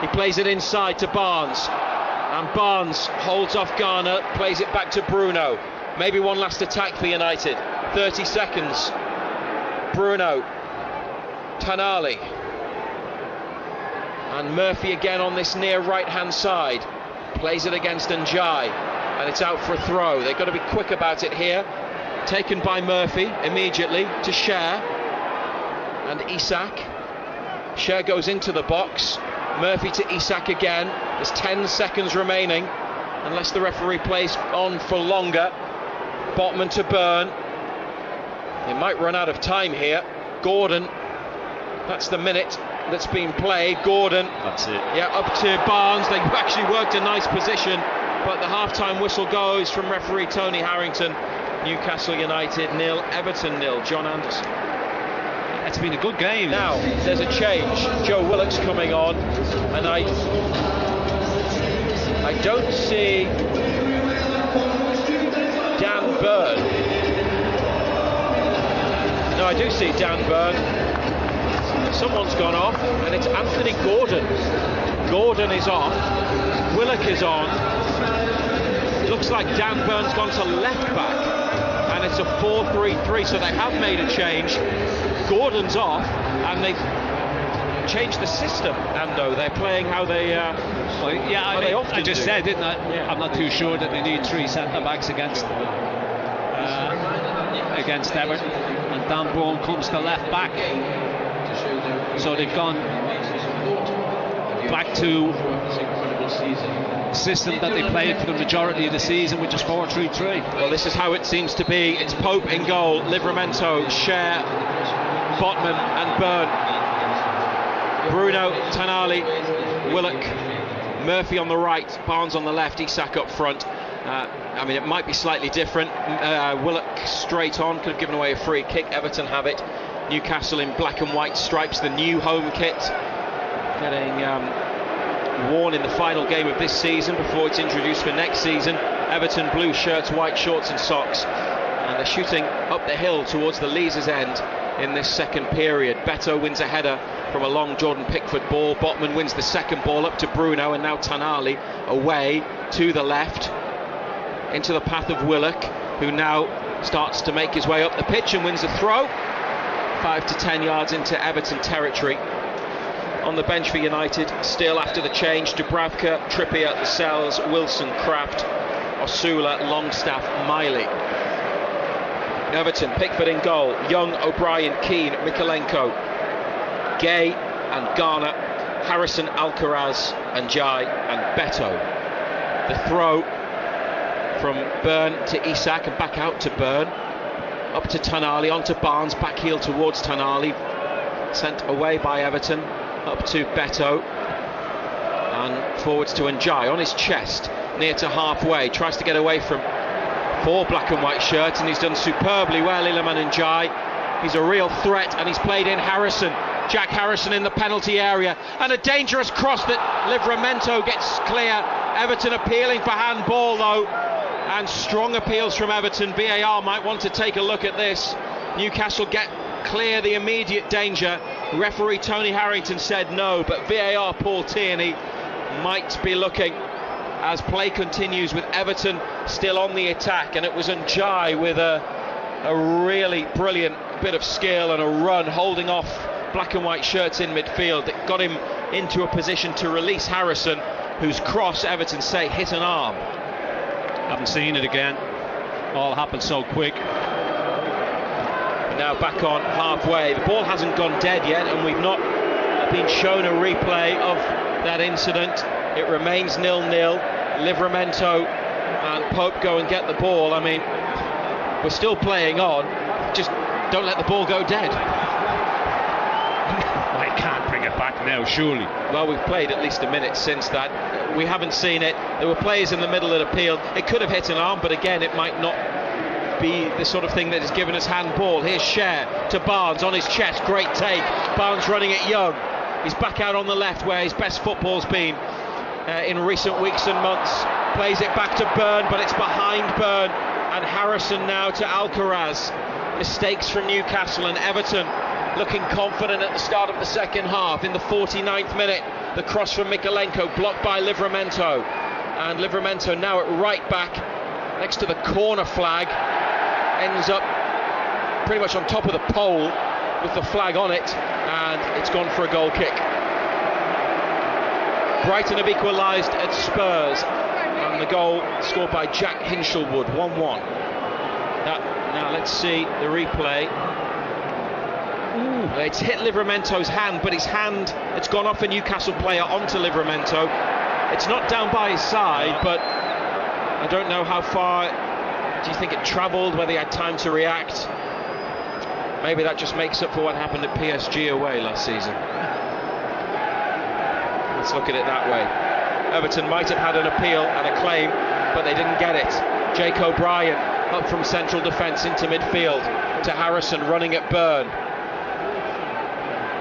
Speaker 1: He plays it inside to Barnes, and Barnes holds off Garner, plays it back to Bruno. Maybe one last attack for United. 30 seconds. Bruno, Tanali, and Murphy again on this near right hand side, plays it against Njai, and it's out for a throw. They've got to be quick about it here. Taken by Murphy immediately to Schär and Isak. Schär goes into the box. Murphy to Isak again. There's 10 seconds remaining, unless the referee plays on for longer. Botman to Burn. They might run out of time here. Gordon, that's the minute that's been played. Gordon,
Speaker 2: that's it.
Speaker 1: Yeah, up to Barnes. They've actually worked a nice position, but the half-time whistle goes from referee Tony Harrington. Newcastle United 0, Everton 0. John Anderson.
Speaker 2: It's been a good game.
Speaker 1: Now there's a change. Joe Willock's coming on, and I don't see Dan Burn. No, I do see Dan Burn. Someone's gone off, and it's Anthony Gordon. Gordon is off. Willock is on. It looks like Dan Burn's gone to left back, and it's a 4-3-3, so they have made a change. Gordon's off, and they've changed the system, Ando. They're playing how they
Speaker 2: I just said, didn't I? Yeah. I'm not too sure that they need three centre-backs against Everton, and Dan Burn comes to left back. So they've gone back to system that they played for the majority of the season, which is 4-3-3.
Speaker 1: Well, this is how it seems to be. It's Pope in goal, Livramento, Schär, Botman and Burn. Bruno, Tanali, Willock, Murphy on the right, Barnes on the left, Isak up front. I mean, it might be slightly different. Willock straight on, could have given away a free kick. Everton have it. Newcastle in black and white stripes, the new home kit, getting worn in the final game of this season before it's introduced for next season. Everton blue shirts, white shorts and socks, and they're shooting up the hill towards the Leazes end in this second period. Beto wins a header from a long Jordan Pickford ball. Botman wins the second ball up to Bruno, and now Tanali away to the left into the path of Willock, who now starts to make his way up the pitch and wins the throw 5 to 10 yards into Everton territory. On the bench for United still after the change: Dubravka, Trippier, Lascelles, Wilson, Kraft, Osula, Longstaff, Miley. Everton, Pickford in goal, Young, O'Brien, Keane, Mikolenko, Gay and Garner, Harrison, Alcaraz and Jai and Beto. The throw from Burn to Isak and back out to Burn, up to Tanali, onto Barnes, back heel towards Tanali, sent away by Everton, up to Beto and forwards to Njai on his chest near to halfway, tries to get away from 4 black and white shirts, and he's done superbly well. Iliman Njai, he's a real threat, and he's played in Harrison, Jack Harrison in the penalty area, and a dangerous cross that Livramento gets clear. Everton appealing for handball though, and strong appeals from Everton. VAR might want to take a look at this. Newcastle get clear the immediate danger. Referee Tony Harrington said no, but VAR Paul Tierney might be looking as play continues with Everton still on the attack, and it was Njai with a really brilliant bit of skill and a run holding off black and white shirts in midfield that got him into a position to release Harrison, whose cross, Everton say, hit an arm.
Speaker 2: Haven't seen it again, all happened so quick.
Speaker 1: Now back on halfway, the ball hasn't gone dead yet, and we've not been shown a replay of that incident. It remains 0-0. Livramento and Pope go and get the ball. I mean, we're still playing on. Just don't let the ball go dead.
Speaker 2: I can't bring it back now, surely.
Speaker 1: Well, we've played at least a minute since that. We haven't seen it. There were players in the middle that appealed. It could have hit an arm, but again, it might not be the sort of thing that has given us handball. Here's Cher to Barnes on his chest. Great take. Barnes running it young. He's back out on the left where his best football's been in recent weeks and months. Plays it back to Byrne, but it's behind Byrne. And Harrison now to Alcaraz. Mistakes from Newcastle, and Everton looking confident at the start of the second half. In the 49th minute, the cross from Mikalenko blocked by Livramento, and Livramento now at right back next to the corner flag, ends up pretty much on top of the pole with the flag on it, and it's gone for a goal kick. Brighton have equalised at Spurs, and the goal scored by Jack Hinshelwood, 1-1. Now let's see the replay. It's hit Livramento's hand, but his hand, it's gone off a Newcastle player onto Livramento. It's not down by his side, but I don't know how far. Do you think it travelled, whether he had time to react? Maybe that just makes up for what happened at PSG away last season. Let's look at it that way. Everton might have had an appeal and a claim, but they didn't get it. Jake O'Brien up from central defence into midfield to Harrison running at Byrne.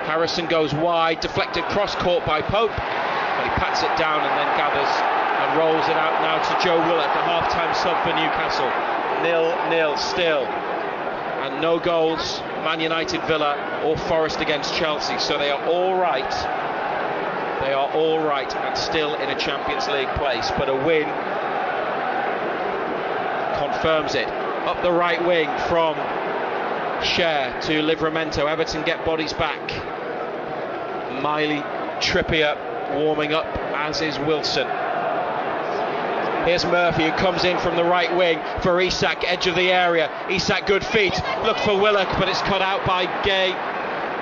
Speaker 1: Harrison goes wide, deflected cross caught by Pope, but he pats it down and then gathers and rolls it out now to Joe Willock, the half-time sub for Newcastle. 0-0 still, and no goals, Man United, Villa or Forest against Chelsea, so they are all right. They are all right and still in a Champions League place, but a win confirms it. Up the right wing from Cher to Livramento. Everton get bodies back. Miley, Trippier warming up, as is Wilson. Here's Murphy, who comes in from the right wing for Isak, edge of the area. Isak, good feet, look for Willock, but it's cut out by Gay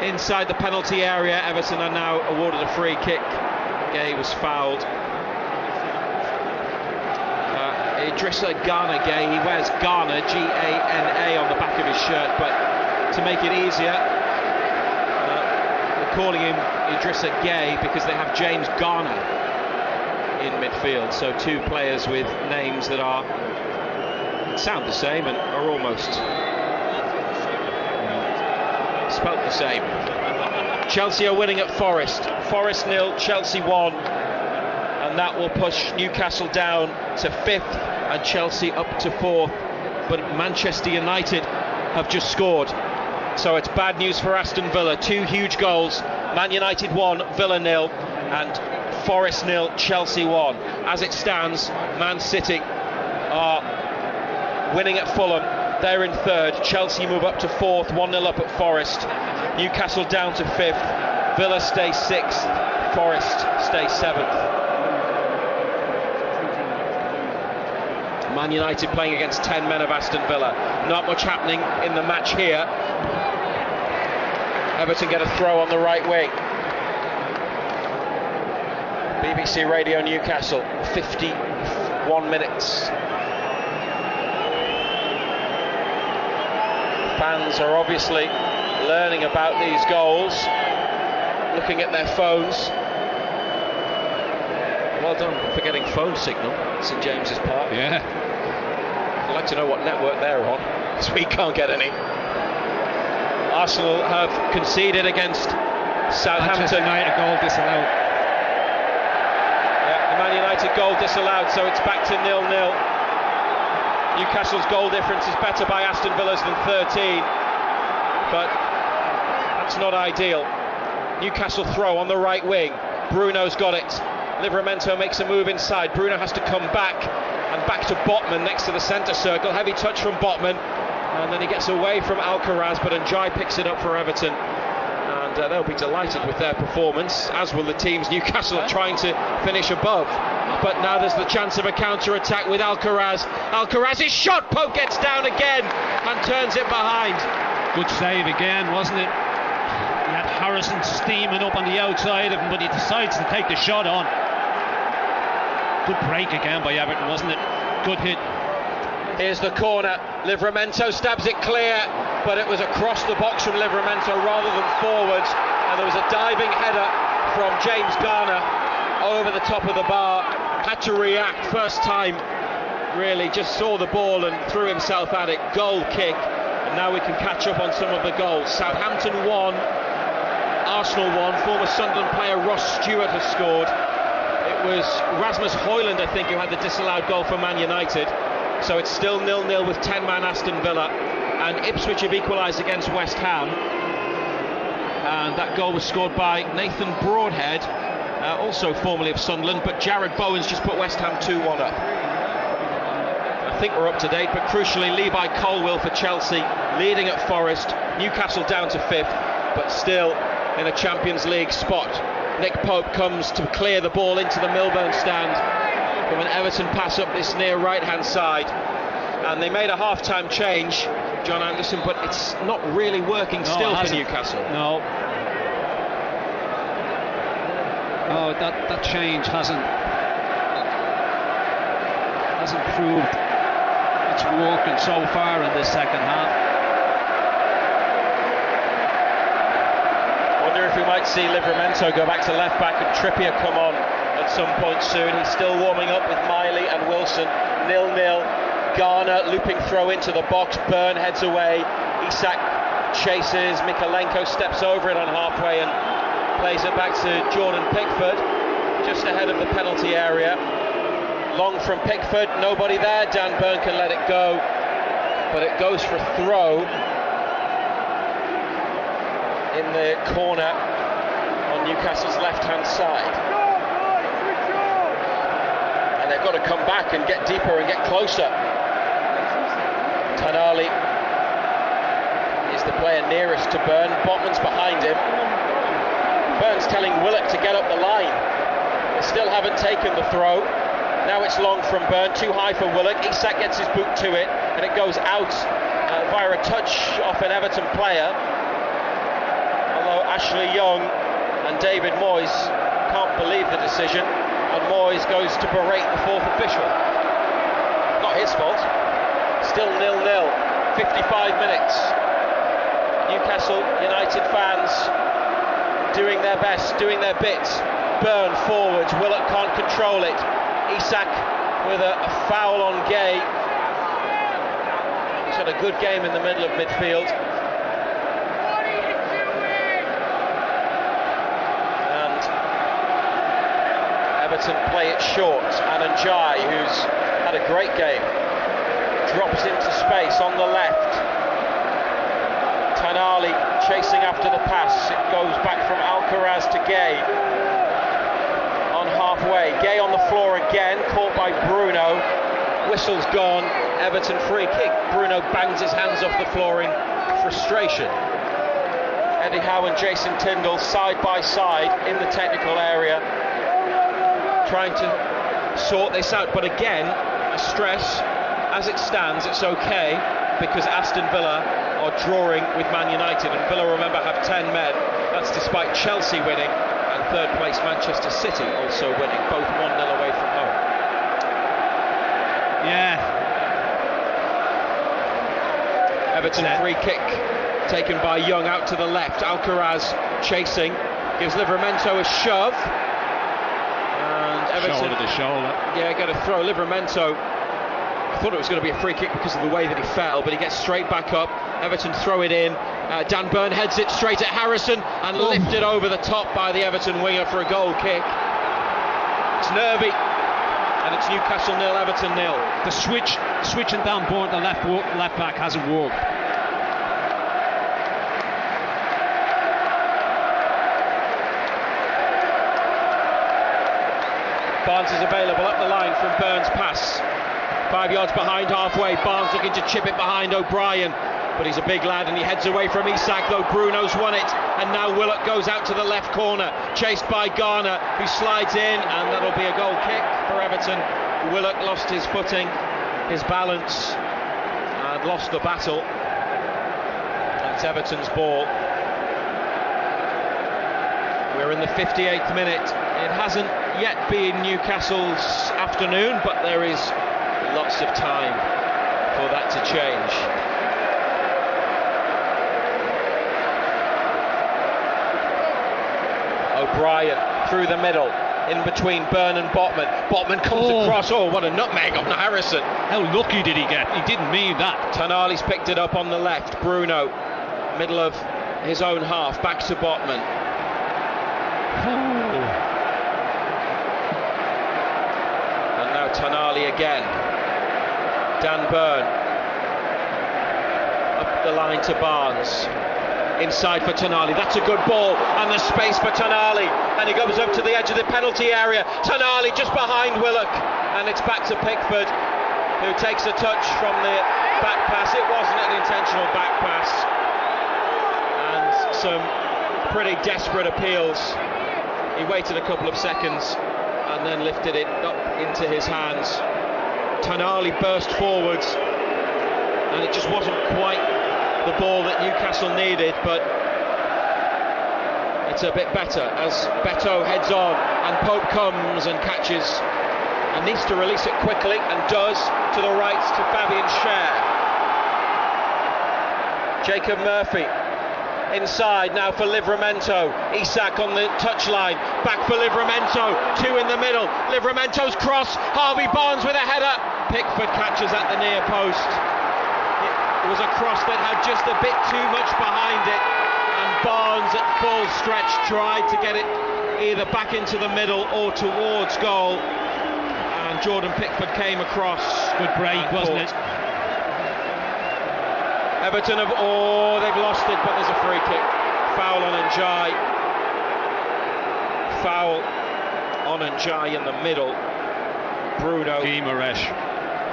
Speaker 1: inside the penalty area. Everton are now awarded a free kick. Gay was fouled. Idrissa Gana Gay, he wears Ghana, G-A-N-A on the back of his shirt, but to make it easier, they're calling him Idrissa Gay because they have James Garner in midfield, so two players with names that sound the same and are almost spelt the same. Chelsea are winning at Forest. Forest 0, Chelsea 1, and that will push Newcastle down to 5th and Chelsea up to 4th, but Manchester United have just scored, so it's bad news for Aston Villa. Two huge goals, Man United 1, Villa 0, and Forest 0, Chelsea 1. As it stands, Man City are winning at Fulham, they're in 3rd, Chelsea move up to 4th, 1-0 up at Forest, Newcastle down to 5th, Villa stay 6th, Forest stay 7th. Man United playing against 10 men of Aston Villa. Not much happening in the match here. Everton get a throw on the right wing. BBC Radio Newcastle, 51 minutes. Fans are obviously learning about these goals, looking at their phones. Well done for getting phone signal at St James's Park.
Speaker 2: Yeah.
Speaker 1: I'd like to know what network they're on, because we can't get any. Arsenal have conceded against Southampton.
Speaker 2: Manchester United goal disallowed.
Speaker 1: Yeah, the Man United goal disallowed, so it's back to 0-0. Newcastle's goal difference is better by Aston Villa's than 13, but that's not ideal. Newcastle throw on the right wing. Bruno's got it. Livramento makes a move inside. Bruno has to come back, and back to Botman next to the centre circle. Heavy touch from Botman, and then he gets away from Alcaraz, but Njai picks it up for Everton, and they'll be delighted with their performance, as will the teams Newcastle are trying to finish above. But now there's the chance of a counter-attack with Alcaraz. Alcaraz's shot, Pope gets down again and turns it behind.
Speaker 2: Good save again, wasn't it? He had Harrison steaming up on the outside of him, but he decides to take the shot on. Good break again by Everton, wasn't it? Good hit.
Speaker 1: Here's the corner. Livramento stabs it clear, but it was across the box from Livramento rather than forwards, and there was a diving header from James Garner over the top of the bar. Had to react first time, really, just saw the ball and threw himself at it. Goal kick, and now we can catch up on some of the goals. Southampton 1, Arsenal 1. Former Sunderland player Ross Stewart has scored. It was Rasmus Højlund, I think, who had the disallowed goal for Man United. So it's still 0-0 with 10-man Aston Villa, and Ipswich have equalised against West Ham, and that goal was scored by Nathan Broadhead, also formerly of Sunderland, but Jared Bowen's just put West Ham 2-1 up. I think we're up to date, but crucially Levi Colwill for Chelsea leading at Forest, Newcastle down to 5th, but still in a Champions League spot. Nick Pope comes to clear the ball into the Milburn stand from an Everton pass up this near right-hand side, and they made a half-time change, John Anderson, but it's not really working still for Newcastle.
Speaker 2: No, that change hasn't proved it's working so far in this second half.
Speaker 1: Wonder if we might see Livramento go back to left back and Trippier come on at some point soon. He's still warming up with Miley and Wilson. 0-0. Garner looping throw into the box. Byrne heads away. Isak chases. Mikalenko steps over it on halfway and plays it back to Jordan Pickford, just ahead of the penalty area. Long from Pickford, nobody there. Dan Byrne can let it go, but it goes for throw in the corner on Newcastle's left-hand side. And they've got to come back and get deeper and get closer. Tonali is the player nearest to Byrne. Botman's behind him. Byrne's telling Willock to get up the line. They still haven't taken the throw. Now it's long from Byrne, too high for Willock. Isak gets his boot to it, and it goes out via a touch off an Everton player. Although Ashley Young and David Moyes can't believe the decision, and Moyes goes to berate the fourth official. Not his fault. Still 0-0, 55 minutes. Newcastle United fans doing their best, doing their bit. Byrne forwards, Willock can't control it. Isak with a foul on Gay. He's had a good game in the middle of midfield. And Everton play it short. Ananjai, who's had a great game, drops into space on the left. Tonali chasing after the pass. It goes back from Alcaraz to Gay on halfway. Gay on the floor again, caught by Bruno. Whistle's gone. Everton free kick. Bruno bangs his hands off the floor in frustration. Eddie Howe and Jason Tindall side by side in the technical area, trying to sort this out. But again, I stress, as it stands, it's okay, because Aston Villa are drawing with Man United, and Villa, remember, have 10 men. That's despite Chelsea winning and third place Manchester City also winning, both 1-0 away from home.
Speaker 2: Yeah.
Speaker 1: Everton free kick taken by Young out to the left. Alcaraz chasing, gives Livramento a shove, and Everton
Speaker 2: shoulder to shoulder.
Speaker 1: Yeah, got to throw. Livramento, I thought it was going to be a free kick because of the way that he fell, but he gets straight back up. Everton throw it in. Dan Byrne heads it straight at Harrison and lifted over the top by the Everton winger for a goal kick. It's nervy, and it's Newcastle 0, Everton 0.
Speaker 2: The switching down Byrne to left back hasn't worked.
Speaker 1: Barnes is available up the line from Byrne's pass. 5 yards behind halfway. Barnes looking to chip it behind O'Brien, but he's a big lad and he heads away from Isak, though Bruno's won it, and now Willock goes out to the left corner, chased by Garner, who slides in, and that'll be a goal kick for Everton. Willock lost his footing, his balance, and lost the battle. And it's Everton's ball. We're in the 58th minute. It hasn't yet been Newcastle's afternoon, but there is lots of time for that to change. O'Brien through the middle, in between Byrne and Botman. Botman comes across. Oh, what a nutmeg on Harrison.
Speaker 2: How lucky did he get? He didn't mean that.
Speaker 1: Tonali's picked it up on the left. Bruno, middle of his own half, back to Botman. And now Tonali again. Dan Byrne. Up the line to Barnes. Inside for Tonali, that's a good ball, and there's space for Tonali, and he goes up to the edge of the penalty area. Tonali just behind Willock, and it's back to Pickford, who takes a touch from the back pass. It wasn't an intentional back pass, and some pretty desperate appeals. He waited a couple of seconds and then lifted it up into his hands. Tonali burst forwards, and it just wasn't quite the ball that Newcastle needed, but it's a bit better as Beto heads on and Pope comes and catches and needs to release it quickly, and does, to the right to Fabian Schär. Jacob Murphy inside now for Livramento. Isak on the touchline, back for Livramento, two in the middle. Livramento's cross, Harvey Barnes with a header. Pickford catches at the near post. It was a cross that had just a bit too much behind it, and Barnes at full stretch tried to get it either back into the middle or towards goal, and Jordan Pickford came across.
Speaker 2: Good break, wasn't it?
Speaker 1: Everton have, they've lost it, but there's a free kick. Foul on Njai. Foul on Njai in the middle. Bruno
Speaker 2: Guimaraes.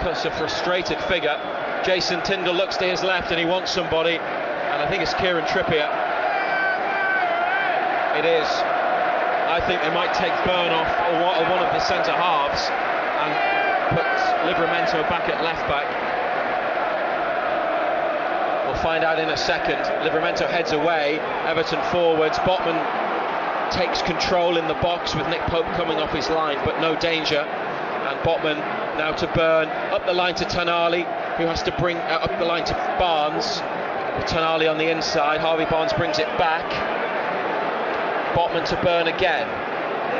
Speaker 1: Cuts a frustrated figure. Jason Tyndall looks to his left and he wants somebody, and I think it's Kieran Trippier. It is. I think they might take Byrne off or one of the centre halves and put Livramento back at left back. We'll find out in a second. Livramento heads away. Everton forwards. Botman takes control in the box with Nick Pope coming off his line, but no danger. And Botman now to Byrne, up the line to Tonali, who has to bring up the line to Barnes. With Tonali on the inside, Harvey Barnes brings it back. Botman to Byrne again.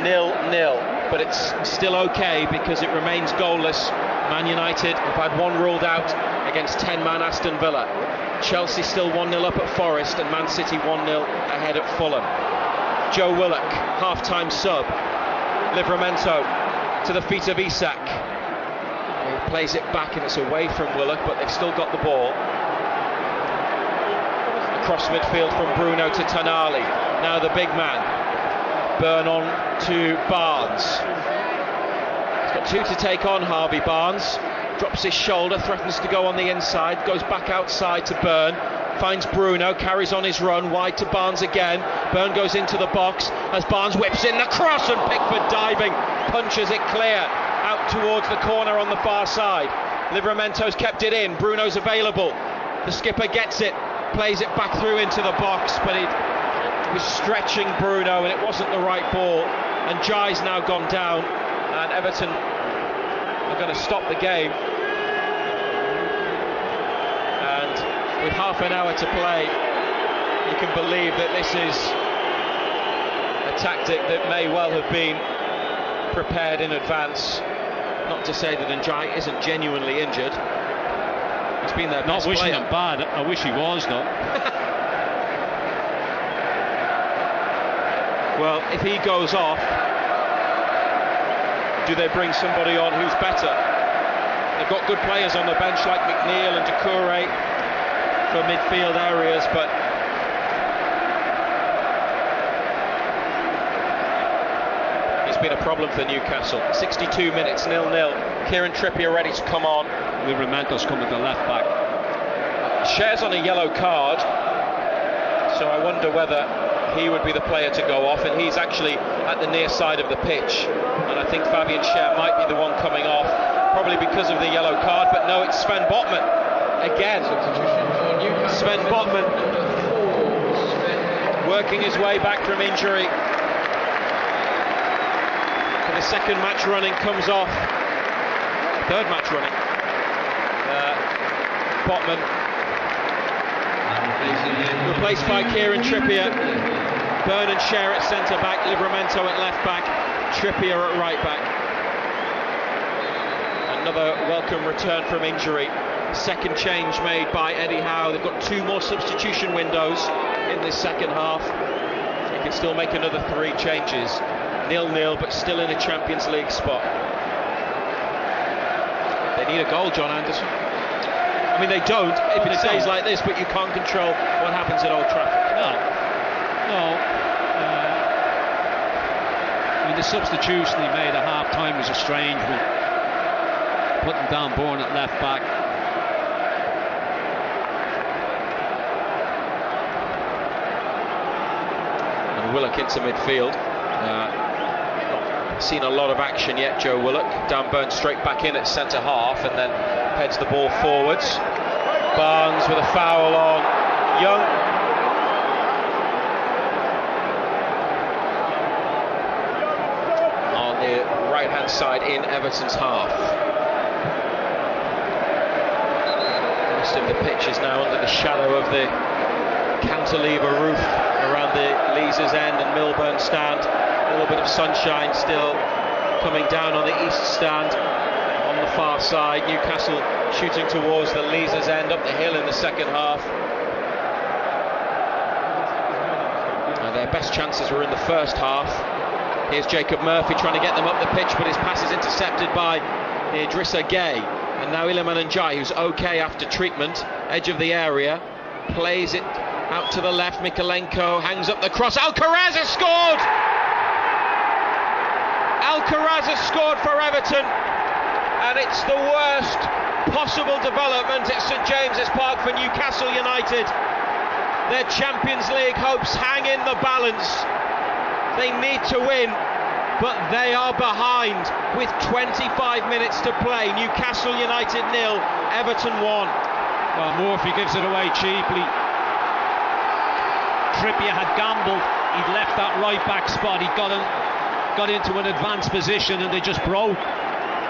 Speaker 1: 0-0, but it's still okay because it remains goalless. Man United have had one ruled out against 10-man Aston Villa. Chelsea still 1-0 up at Forest, and Man City 1-0 ahead at Fulham. Joe Willock, half-time sub. Livramento to the feet of Isak. He plays it back and it's away from Willock, but they've still got the ball. Across midfield from Bruno to Tonali. Now the big man. Byrne on to Barnes. He's got two to take on, Harvey Barnes. Drops his shoulder, threatens to go on the inside, goes back outside to Byrne. Finds Bruno, carries on his run, wide to Barnes again. Byrne goes into the box as Barnes whips in the cross, and Pickford diving, punches it clear out towards the corner on the far side. Livramento's kept it in, Bruno's available. The skipper gets it, plays it back through into the box, but it was stretching Bruno and it wasn't the right ball. And Jai's now gone down, and Everton are going to stop the game. With half an hour to play, you can believe that this is a tactic that may well have been prepared in advance. Not to say that Njai isn't genuinely injured. He's been their best player.
Speaker 2: Not wishing him bad. I wish he was, though.
Speaker 1: Well, if he goes off, do they bring somebody on who's better? They've got good players on the bench like McNeil and Doucouré for midfield areas, but it's been a problem for Newcastle. 62 minutes, 0-0. Kieran Trippier ready to come on.
Speaker 2: Livramento's coming to left back.
Speaker 1: Schär's on a yellow card, so I wonder whether he would be the player to go off, and he's actually at the near side of the pitch, and I think Fabian Schär might be the one coming off, probably because of the yellow card. But no, it's Sven Botman again. Sven Botman working his way back from injury for the second match running comes off. Third match running. Botman replaced by Kieran Trippier. Byrne and Schär at centre back, Livramento at left back, Trippier at right back. Another welcome return from injury. Second change made by Eddie Howe. They've got 2 more substitution windows in this second half. They can still make another 3 changes. 0-0, but still in a Champions League spot. They need a goal, John Anderson. I mean, they don't if it stays like this, but you can't control what happens at Old Trafford.
Speaker 2: No. I mean, the substitution he made at half-time was a strange one. Putting down Bourne at left back.
Speaker 1: And Willock into midfield. Not seen a lot of action yet, Joe Willock. Dan Burn straight back in at centre half and then heads the ball forwards. Barnes with a foul on Young. On the right-hand side in Everton's half. Most of the pitch is now under the shadow of the cantilever roof around the Leazes End and Milburn stand. A little bit of sunshine still coming down on the east stand. On the far side, Newcastle shooting towards the Leazes End up the hill in the second half. And their best chances were in the first half. Here's Jacob Murphy trying to get them up the pitch, but his pass is intercepted by Idrissa Gueye. And now Iliman Ndiaye, who's okay after treatment, edge of the area, plays it out to the left. Mikalenko hangs up the cross. Alcaraz has scored! Alcaraz has scored for Everton, and it's the worst possible development at St James's Park for Newcastle United. Their Champions League hopes hang in the balance. They need to win, but they are behind with 25 minutes to play. Newcastle United 0, Everton 1.
Speaker 2: Well, Murphy gives it away cheaply. Trippier had gambled. He'd left that right back spot. He got into an advanced position and they just broke.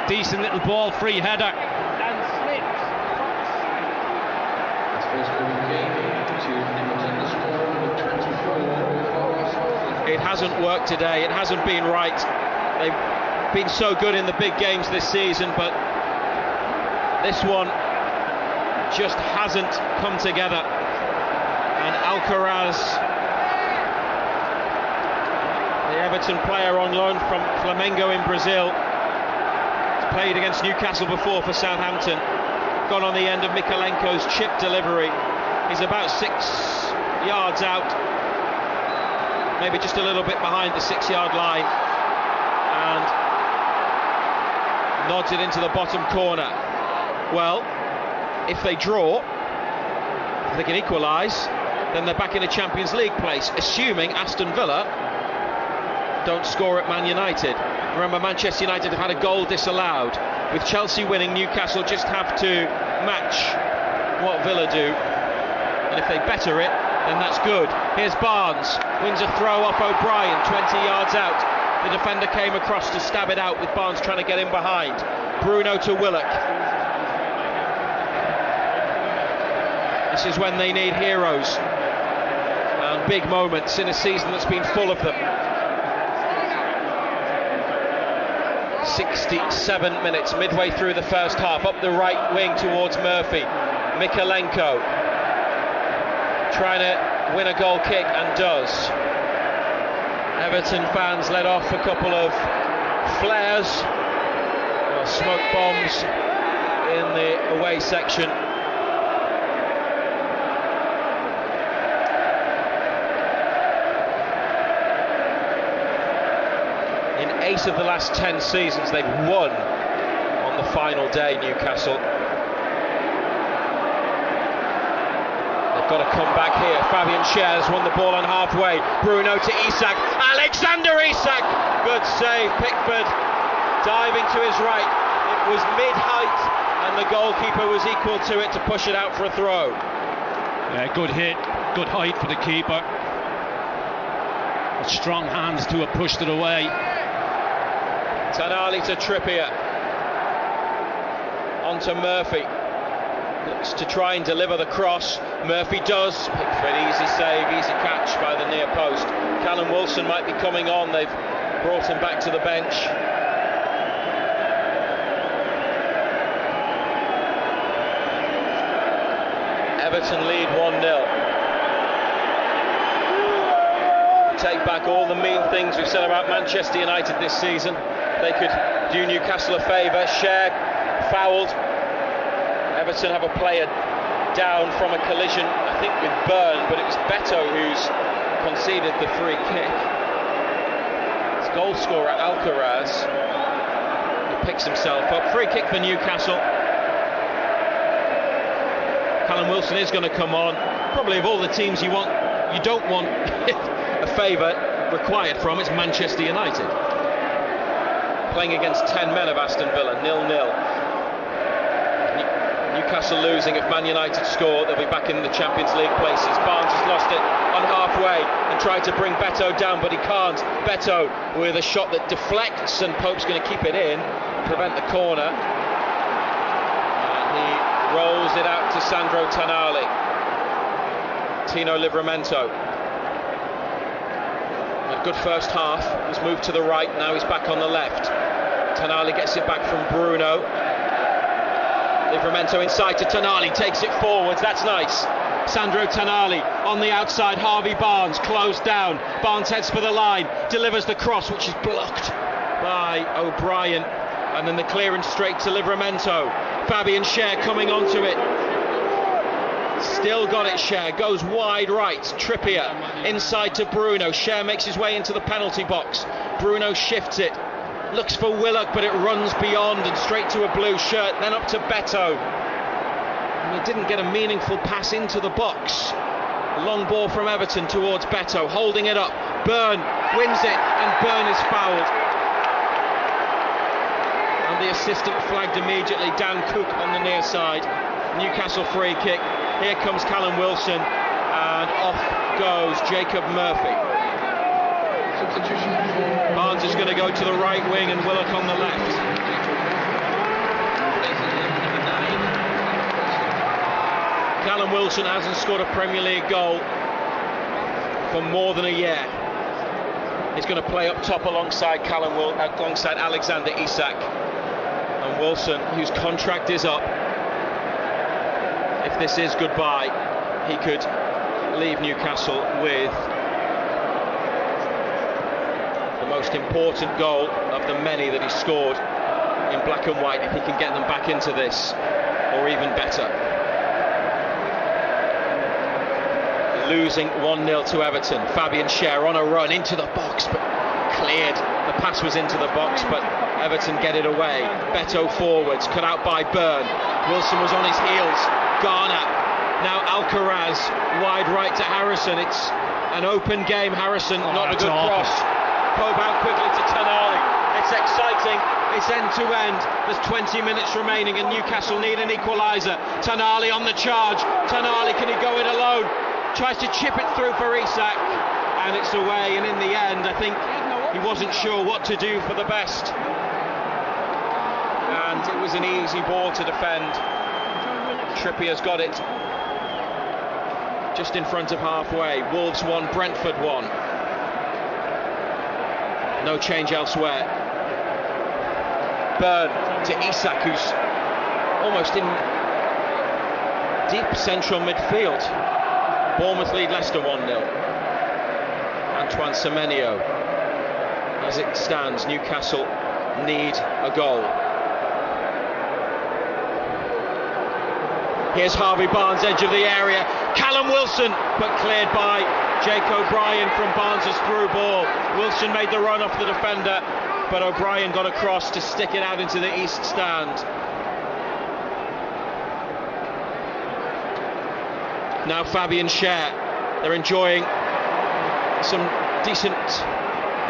Speaker 2: Decent little ball, free header.
Speaker 1: It hasn't worked today. It hasn't been right. They've been so good in the big games this season, but this one just hasn't come together. And Alcaraz, the Everton player on loan from Flamengo in Brazil, has played against Newcastle before for Southampton. Gone on the end of Mikalenko's chip delivery. He's about 6 yards out, maybe just a little bit behind the 6-yard line, and nods it into the bottom corner. Well, if they draw, if they can equalise, then they're back in a Champions League place, assuming Aston Villa don't score at Man United. Remember, Manchester United have had a goal disallowed. With Chelsea winning, Newcastle just have to match what Villa do, and if they better it, then that's good. Here's Barnes, wins a throw off O'Brien, 20 yards out. The defender came across to stab it out, with Barnes trying to get in behind. Bruno to Willock. This is when they need heroes and big moments in a season that's been full of them. 67 minutes, midway through the first half, up the right wing towards Murphy. Mikalenko trying to win a goal kick, and does. Everton fans let off a couple of flares, smoke bombs in the away section. In 8 of the last 10 seasons, they've won on the final day, Newcastle. Got to come back here. Fabian Schär has won the ball on halfway. Bruno to Isak. Alexander Isak. Good save. Pickford diving to his right. It was mid-height, and the goalkeeper was equal to it to push it out for a throw.
Speaker 2: Yeah, good hit. Good height for the keeper. With strong hands to have pushed it away.
Speaker 1: Tonali to Trippier. On to Murphy. Looks to try and deliver the cross. Murphy does. Pickford, easy save, easy catch by the near post. Callum Wilson might be coming on. They've brought him back to the bench. Everton lead 1-0. Take back all the mean things we've said about Manchester United this season. They could do Newcastle a favour. Cher fouled. Everton have a player down from a collision, I think with Byrne, but it was Beto who's conceded the free kick. It's goal scorer Alcaraz who picks himself up. Free kick for Newcastle. Callum Wilson is going to come on. Probably of all the teams you don't want a favour required from, it's Manchester United. Playing against 10 men of Aston Villa, 0-0. Newcastle losing. If Man United score, they'll be back in the Champions League places. Barnes has lost it on halfway and tried to bring Beto down, but he can't. Beto with a shot that deflects, and Pope's going to keep it in, prevent the corner. And he rolls it out to Sandro Tonali. Tino Livramento. A good first half. He's moved to the right, now he's back on the left. Tonali gets it back from Bruno. Livramento inside to Tonali, takes it forwards, that's nice. Sandro Tonali on the outside, Harvey Barnes closed down. Barnes heads for the line, delivers the cross, which is blocked by O'Brien, and then the clearance straight to Livramento. Fabian Cher coming onto it. Still got it, Cher, goes wide right. Trippier inside to Bruno. Cher makes his way into the penalty box. Bruno shifts it. Looks for Willock, but it runs beyond and straight to a blue shirt, then up to Beto. And he didn't get a meaningful pass into the box. Long ball from Everton towards Beto, holding it up. Byrne wins it, and Byrne is fouled. And the assistant flagged immediately. Dan Cook on the near side. Newcastle free kick. Here comes Callum Wilson, and off goes Jacob Murphy. Barnes is going to go to the right wing and Willock on the left. Callum Wilson hasn't scored a Premier League goal for more than a year. He's going to play up top alongside alongside Alexander Isak. And Wilson, whose contract is up, if this is goodbye, he could leave Newcastle with the most important goal of the many that he scored in black and white, if he can get them back into this, or even better. Losing 1-0 to Everton. Fabian Cher on a run into the box, but cleared. The pass was into the box, but Everton get it away. Beto forwards, cut out by Byrne. Wilson was on his heels. Garner. Now Alcaraz, wide right to Harrison. It's an open game. Harrison, not a good cross. Pope out quickly to Tonali. It's exciting. It's end to end. There's 20 minutes remaining and Newcastle need an equaliser. Tonali on the charge. Tonali, can he go it alone? Tries to chip it through for Isak, and it's away. And in the end, I think he wasn't sure what to do for the best. And it was an easy ball to defend. Trippier's got it just in front of halfway. Wolves 1, Brentford 1. No change elsewhere. Byrne to Isak, who's almost in deep central midfield. Bournemouth lead Leicester 1-0. Antoine Semenyo. As it stands, Newcastle need a goal. Here's Harvey Barnes, edge of the area. Callum Wilson, but cleared by Jake O'Brien from Barnes' through ball. Wilson made the run off the defender, but O'Brien got across to stick it out into the east stand. Now Fabian Cher. They're enjoying some decent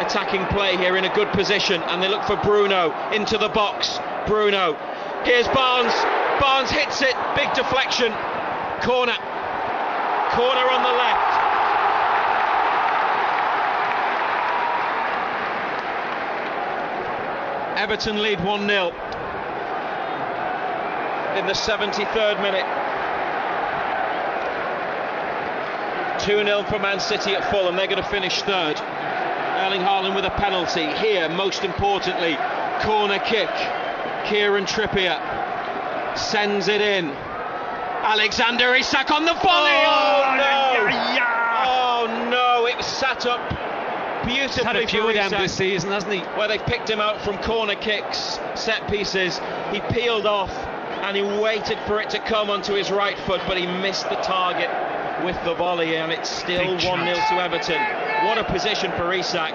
Speaker 1: attacking play here in a good position, and they look for Bruno into the box. Bruno. Here's Barnes. Barnes hits it. Big deflection. Corner. Corner on the left. Everton lead 1-0 in the 73rd minute. 2-0 for Man City at Fulham. They're going to finish third. Erling Haaland with a penalty. Here, most importantly, corner kick. Kieran Trippier sends it in. Alexander Isak on the volley. Oh no! Oh no! It was sat up beautifully.
Speaker 2: He's had a few of them this season, hasn't he?
Speaker 1: Where they've picked him out from corner kicks, set pieces. He peeled off and he waited for it to come onto his right foot, but he missed the target with the volley, and it's still 1-0 to Everton. What a position for Isak,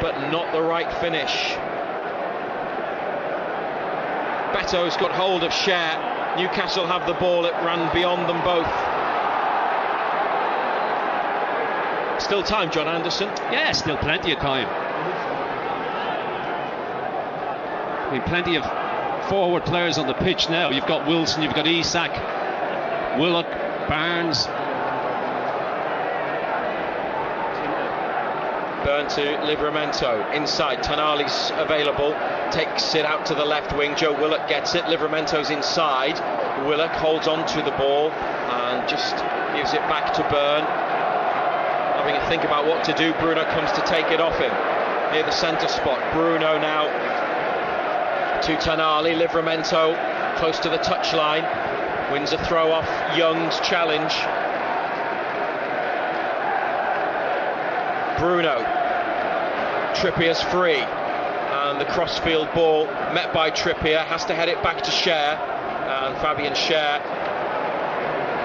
Speaker 1: but not the right finish. Beto's got hold of Cher. Newcastle have the ball, it ran beyond them both. Still time, John Anderson?
Speaker 2: Yeah, still plenty of time. I mean, plenty of forward players on the pitch now. You've got Wilson, you've got Isak, Willock, Barnes.
Speaker 1: Burn to Livramento, inside, Tonali's available, takes it out to the left wing, Joe Willock gets it, Livramento's inside, Willock holds on to the ball and just gives it back to Burn. Having a think about what to do, Bruno comes to take it off him, near the centre spot. Bruno now to Tonali, Livramento close to the touchline, wins a throw off Young's challenge. Bruno, Trippier's free, and the crossfield ball met by Trippier, has to head it back to Cher, and Fabian Cher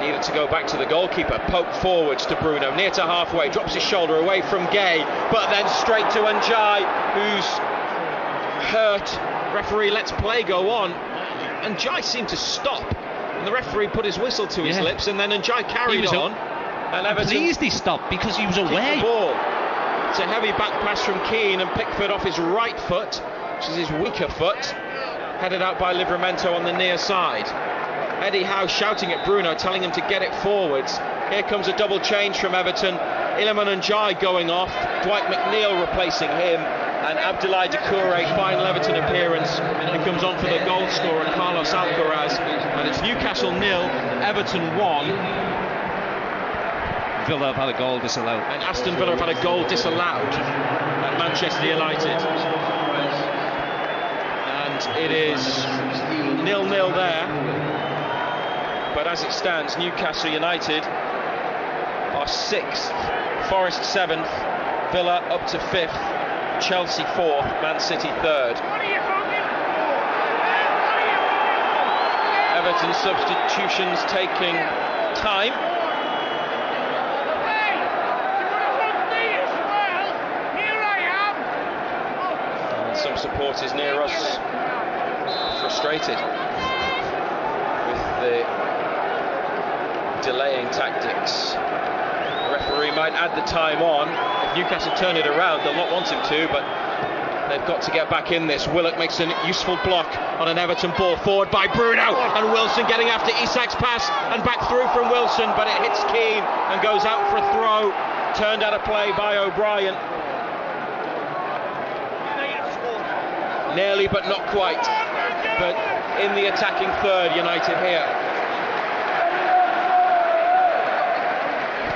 Speaker 1: needed to go back to the goalkeeper, poke forwards to Bruno, near to halfway, drops his shoulder away from Gay, but then straight to Njai, who's hurt. Referee lets play go on. Njai seemed to stop, and the referee put his whistle to his lips, and then Njai carried on.
Speaker 2: And I'm pleased he stopped because he was away.
Speaker 1: Ball. It's a heavy back pass from Keane, and Pickford off his right foot, which is his weaker foot, headed out by Livramento on the near side. Eddie Howe shouting at Bruno, telling him to get it forwards. Here comes a double change from Everton. Iliman Njai going off, Dwight McNeil replacing him, and Abdoulaye Doucouré, final Everton appearance, and comes on for the goal scorer Carlos Alcaraz, and it's Newcastle 0, Everton 1.
Speaker 2: Villa have had a goal disallowed.
Speaker 1: And Aston Villa have had a goal disallowed at Manchester United. And it is 0-0 there. But as it stands, Newcastle United are 6th, Forest 7th, Villa up to 5th, Chelsea 4th, Man City 3rd. Everton substitutions taking time. Some supporters near us frustrated with the delaying tactics. The referee might add the time on. If Newcastle turn it around, they'll not want him to, but they've got to get back in this. Willock makes a useful block on an Everton ball, forward by Bruno, and Wilson getting after Isak's pass, and back through from Wilson, but it hits Keane and goes out for a throw, turned out of play by O'Brien. Nearly, but not quite. But in the attacking third, United here.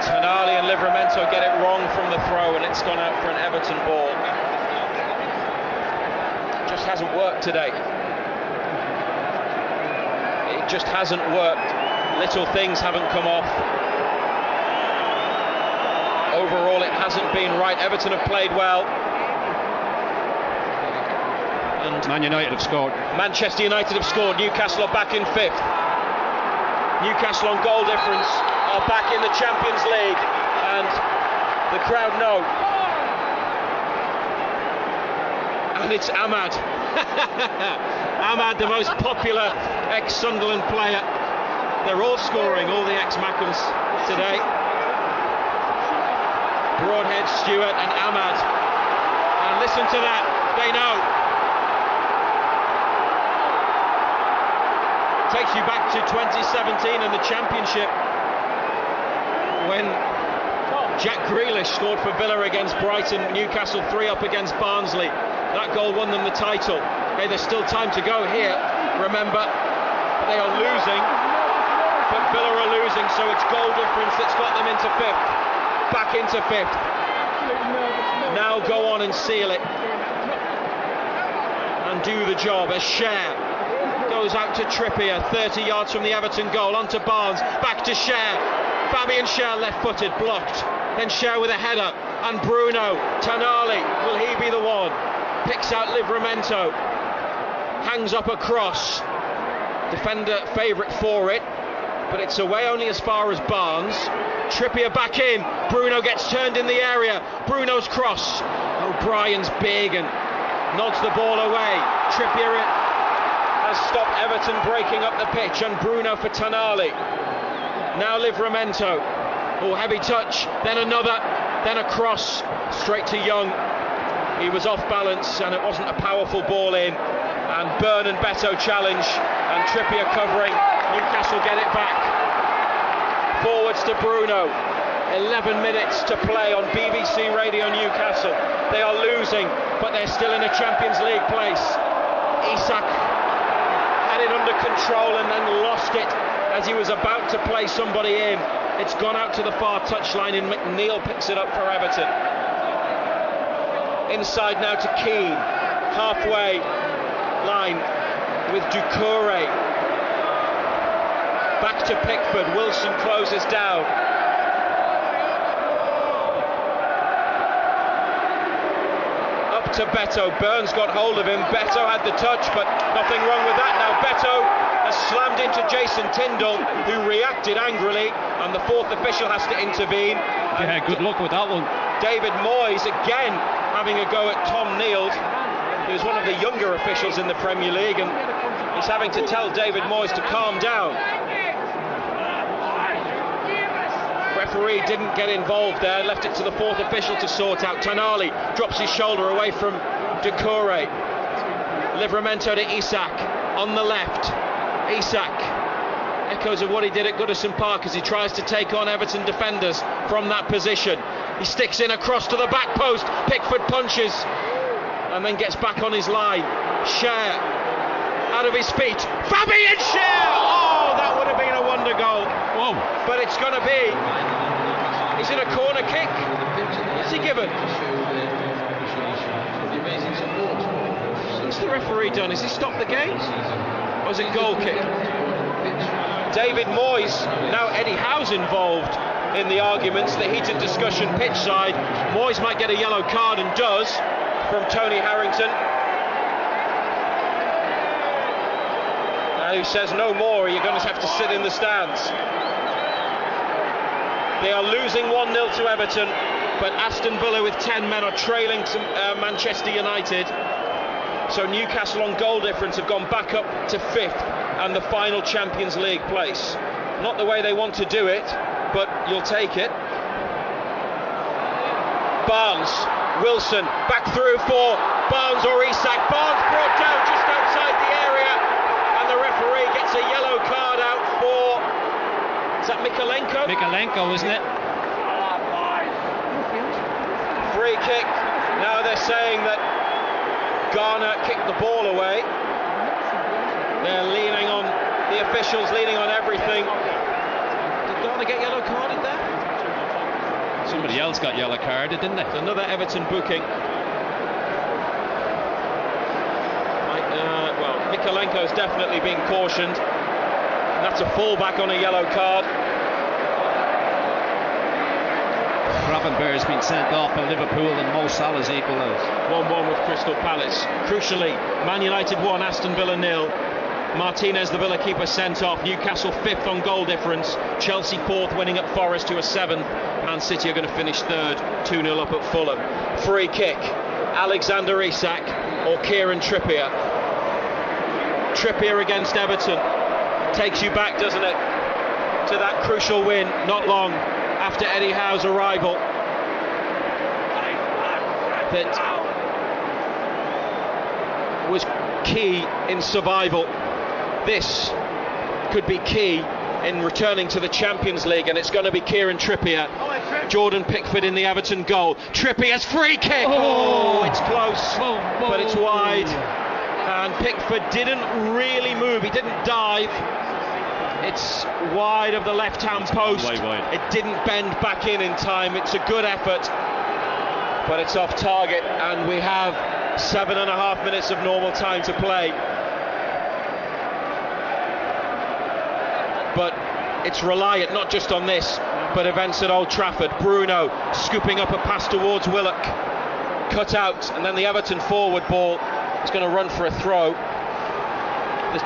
Speaker 1: Tonali and Livramento get it wrong from the throw, and it's gone out for an Everton ball. Just hasn't worked today. It just hasn't worked. Little things haven't come off. Overall, it hasn't been right. Everton have played well. And
Speaker 2: Man United have scored.
Speaker 1: Manchester United have scored. Newcastle are back in 5th. Newcastle on goal difference are back in the Champions League, and the crowd know. And it's Ahmad. Ahmad, the most popular ex-Sunderland player. They're all scoring, all the ex-Mackems today. Broadhead, Stewart and Ahmad. And listen to that, they know. Takes you back to 2017 in the Championship, when Jack Grealish scored for Villa against Brighton, Newcastle 3 up against Barnsley. That goal won them the title. Hey, there's still time to go here. Remember, they are losing, but Villa are losing, so it's goal difference that's got them into 5th. Back into 5th. Now go on and seal it. And do the job as Cher goes out to Trippier, 30 yards from the Everton goal, onto Barnes, back to Cher. Fabian Cher left-footed, blocked. Then Cher with a header, and Bruno Tonali, will he be the one? Picks out Livramento, hangs up a cross. Defender favourite for it, but it's away only as far as Barnes. Trippier back in, Bruno gets turned in the area. Bruno's cross. O'Brien's big and nods the ball away. Trippier has stopped Everton breaking up the pitch, and Bruno for Tonali. Now Livramento. Oh, heavy touch, then another, then a cross straight to Young. He was off balance and it wasn't a powerful ball in. And Byrne and Beto challenge, and Trippier covering. Newcastle get it back. Forwards to Bruno. 11 minutes to play on BBC Radio Newcastle. They are losing, but they're still in a Champions League place. Isak had it under control and then lost it as he was about to play somebody in. It's gone out to the far touchline, and McNeil picks it up for Everton. Inside now to Keane. Halfway line with Doucouré. Back to Pickford. Wilson closes down. Up to Beto. Burns got hold of him. Beto had the touch, but nothing wrong with that. Now Beto has slammed into Jason Tindall, who reacted angrily, and the 4th official has to intervene.
Speaker 2: Yeah, good luck with that one.
Speaker 1: David Moyes again having a go at Tom Neild, who's one of the younger officials in the Premier League, and he's having to tell David Moyes to calm down. Referee didn't get involved there, left it to the 4th official to sort out. Tonali drops his shoulder away from Doucouré. Livramento to Isak on the left. Isak, echoes of what he did at Goodison Park as he tries to take on Everton defenders from that position. He sticks in across to the back post. Pickford punches and then gets back on his line. Cher out of his feet. Fabian Cher! Oh, that would have been a wonder goal.
Speaker 2: Whoa.
Speaker 1: But it's going to be. Is it a corner kick? What's he given? What's the referee done? Has he stopped the game? Or is it goal kick? David Moyes, now Eddie Howe's involved in the arguments, the heated discussion pitch side. Moyes might get a yellow card and does from Tony Harrington, who says no more, you're going to have to sit in the stands. They are losing 1-0 to Everton, but Aston Villa with 10 men are trailing to Manchester United. So Newcastle on goal difference have gone back up to 5th and the final Champions League place. Not the way they want to do it, but you'll take it. Barnes, Wilson, back through for Barnes or Isak. Barnes brought down just outside the area, and the referee gets a yellow card out for, is that Mikalenko?
Speaker 2: Mikalenko, isn't it?
Speaker 1: Free kick. Now they're saying that Garner kicked the ball away. They're leaning on the officials, leaning on everything. Did Garner get yellow carded there?
Speaker 2: Somebody else got yellow carded, didn't they?
Speaker 1: It's another Everton booking. Well, Mikalenko's definitely been cautioned. And that's a fullback on a yellow card.
Speaker 2: Gravenberg's been sent off by Liverpool and Mo Salah's equalised.
Speaker 1: 1-1 with Crystal Palace. Crucially, Man United 1, Aston Villa 0. Martinez, the Villa keeper, sent off. Newcastle 5th on goal difference. Chelsea 4th, winning at Forest, who are 7th. Man City are going to finish 3rd, 2-0 up at Fulham. Free kick. Alexander Isak or Kieran Trippier. Trippier against Everton. Takes you back, doesn't it, to that crucial win not long after Eddie Howe's arrival. That was key in survival. This could be key in returning to the Champions League, and it's going to be Kieran Trippier. Jordan Pickford in the Everton goal. Trippier's free kick. Oh, it's close, but it's wide. And Pickford didn't really move. He didn't dive. It's wide of the left-hand post.
Speaker 2: Wide.
Speaker 1: It didn't bend back in time. It's a good effort, but it's off target, and we have 7.5 minutes of normal time to play. But it's reliant not just on this, but events at Old Trafford. Bruno scooping up a pass towards Willock, cut out, and then the Everton forward ball is going to run for a throw.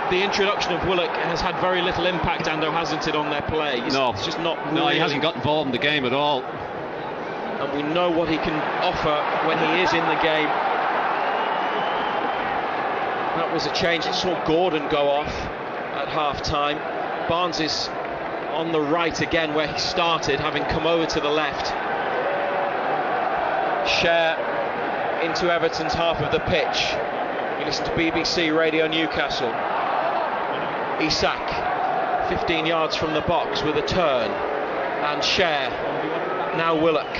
Speaker 1: The introduction of Willock has had very little impact, Ando, hasn't it, on their play? It's just not.
Speaker 2: No, he hasn't got involved in the game at all.
Speaker 1: And we know what he can offer when he is in the game. That was a change that saw Gordon go off at half-time. Barnes is on the right again where he started, having come over to the left. Share into Everton's half of the pitch. You listen to BBC Radio Newcastle. Isak, 15 yards from the box with a turn, and Share. Now Willock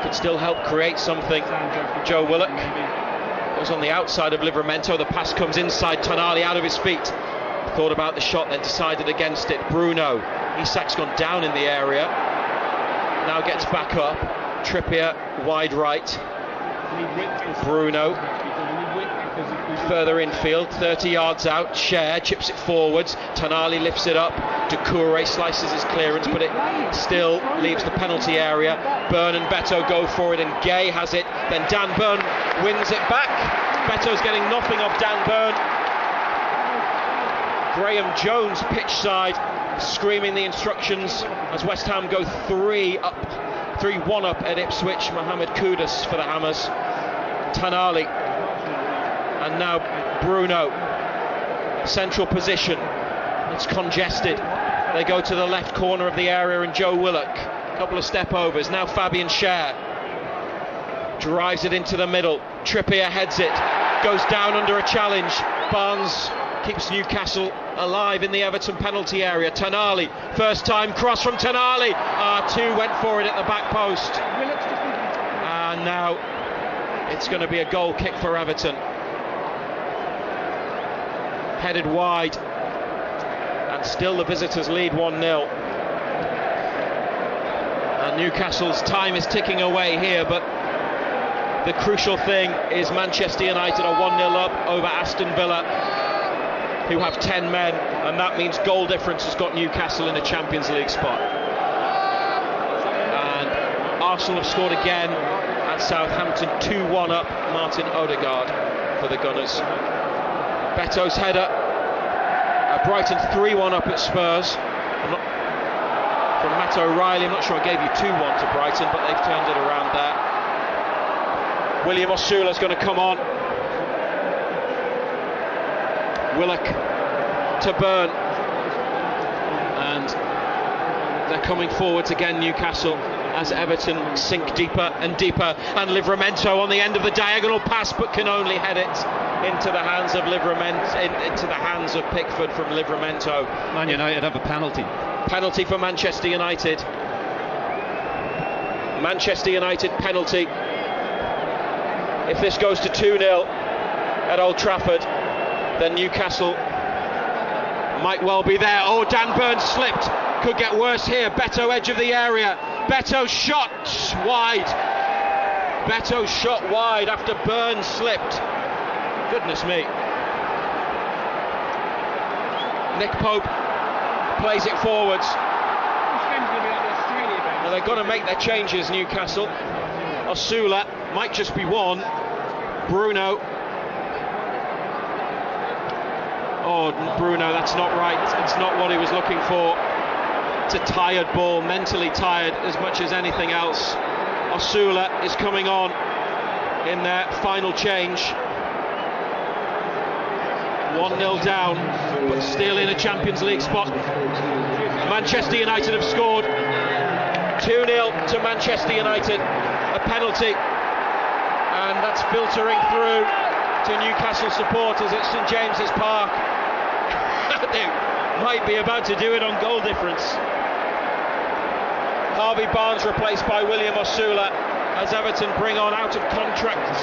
Speaker 1: could still help create something. Joe Willock was on the outside of Livramento. The pass comes inside. Tonali out of his feet. Thought about the shot, then decided against it. Bruno. Isak's gone down in the area. Now gets back up. Trippier wide right. Bruno further infield, 30 yards out. Share chips it forwards. Tonali lifts it up. Doucouré slices his clearance, but it still leaves the penalty area. Byrne and Beto go for it, and Gay has it. Then Dan Byrne wins it back. Beto's getting nothing off Dan Byrne. Graham Jones pitch side screaming the instructions as West Ham go 3-1 up at Ipswich. Mohamed Kudus for the Hammers. Tonali, and now Bruno, central position. It's congested. They go to the left corner of the area, and Joe Willock, couple of step overs. Now Fabian Schär drives it into the middle. Trippier heads it, goes down under a challenge. Barnes keeps Newcastle alive in the Everton penalty area. Tonali, first time cross from Tonali. Two went for it at the back post, and now it's going to be a goal kick for Everton. Headed wide, and still the visitors lead 1-0. And Newcastle's time is ticking away here, but the crucial thing is Manchester United are 1-0 up over Aston Villa, who have 10 men, and that means goal difference has got Newcastle in a Champions League spot. And Arsenal have scored again at Southampton, 2-1 up. Martin Odegaard for the Gunners. Beto's header. Brighton 3-1 up at Spurs. From Matt O'Reilly. I'm not sure I gave you 2-1 to Brighton, but they've turned it around there. William Osula's going to come on. Willock to Byrne, and they're coming forwards again, Newcastle, as Everton sink deeper and deeper, and Livramento on the end of the diagonal pass, but can only head it into the hands of into the hands of Pickford from Livramento.
Speaker 2: Man United have a penalty
Speaker 1: for Manchester United. Manchester United penalty. If this goes to 2-0 at Old Trafford, then Newcastle might well be there. Oh, Dan Byrne slipped. Could get worse here. Beto edge of the area. Beto shot wide. Beto shot wide after Byrne slipped. Goodness me. Nick Pope plays it forwards. Now they're going to make their changes, Newcastle. Osula might just be one. Bruno. Oh, Bruno, that's not right. It's not what he was looking for. It's a tired ball, mentally tired as much as anything else. Osula is coming on in their final change. 1-0 down, but still in a Champions League spot. Manchester United have scored. 2-0 to Manchester United. A penalty, and that's filtering through to Newcastle supporters at St James's Park. might be about to do it on goal difference. Harvey Barnes replaced by William Osula as Everton bring on out of contract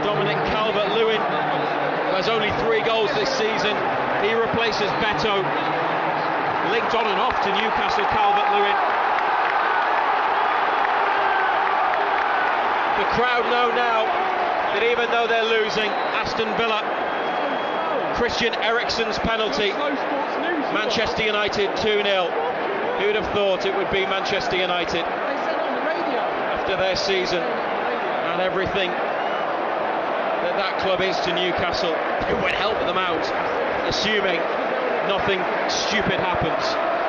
Speaker 1: Dominic Calvert-Lewin, who has only 3 goals this season. He replaces Beto, linked on and off to Newcastle. Calvert-Lewin. The crowd know now that even though they're losing, Aston Villa, Christian Eriksen's penalty, Manchester United 2-0. Who'd have thought it would be Manchester United after their season and everything that club is to Newcastle? It would help them out, assuming nothing stupid happens.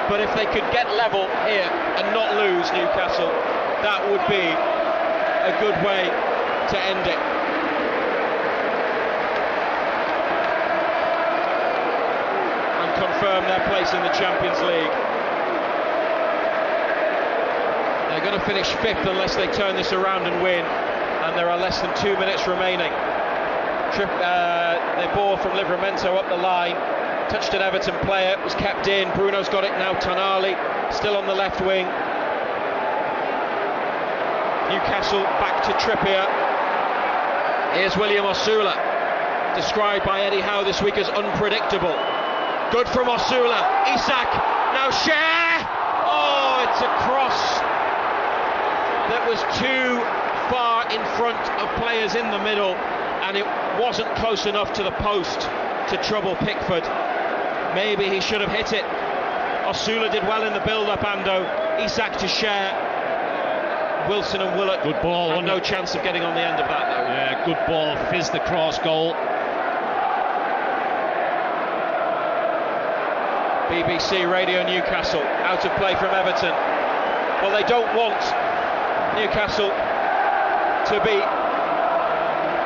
Speaker 1: But if they could get level here and not lose Newcastle, that would be a good way to end it. And confirm their place in the Champions League. They're going to finish 5th unless they turn this around and win, and there are less than 2 minutes remaining. The ball from Livramento up the line, touched an Everton player, was kept in. Bruno's got it now. Tonali still on the left wing. Newcastle back to Trippier. Here's William Osula, described by Eddie Howe this week as unpredictable. Good from Osula. Isak, now Cher! Oh, it's a cross that was too far in front of players in the middle, and it wasn't close enough to the post to trouble Pickford. Maybe he should have hit it. Osula did well in the build-up, Ando. Isak to Cher. Wilson and Willett,
Speaker 2: good ball,
Speaker 1: had no chance of getting on the end of that, though.
Speaker 2: Yeah, good ball, fizzed the cross goal.
Speaker 1: BBC Radio Newcastle, out of play from Everton. Well, they don't want Newcastle to be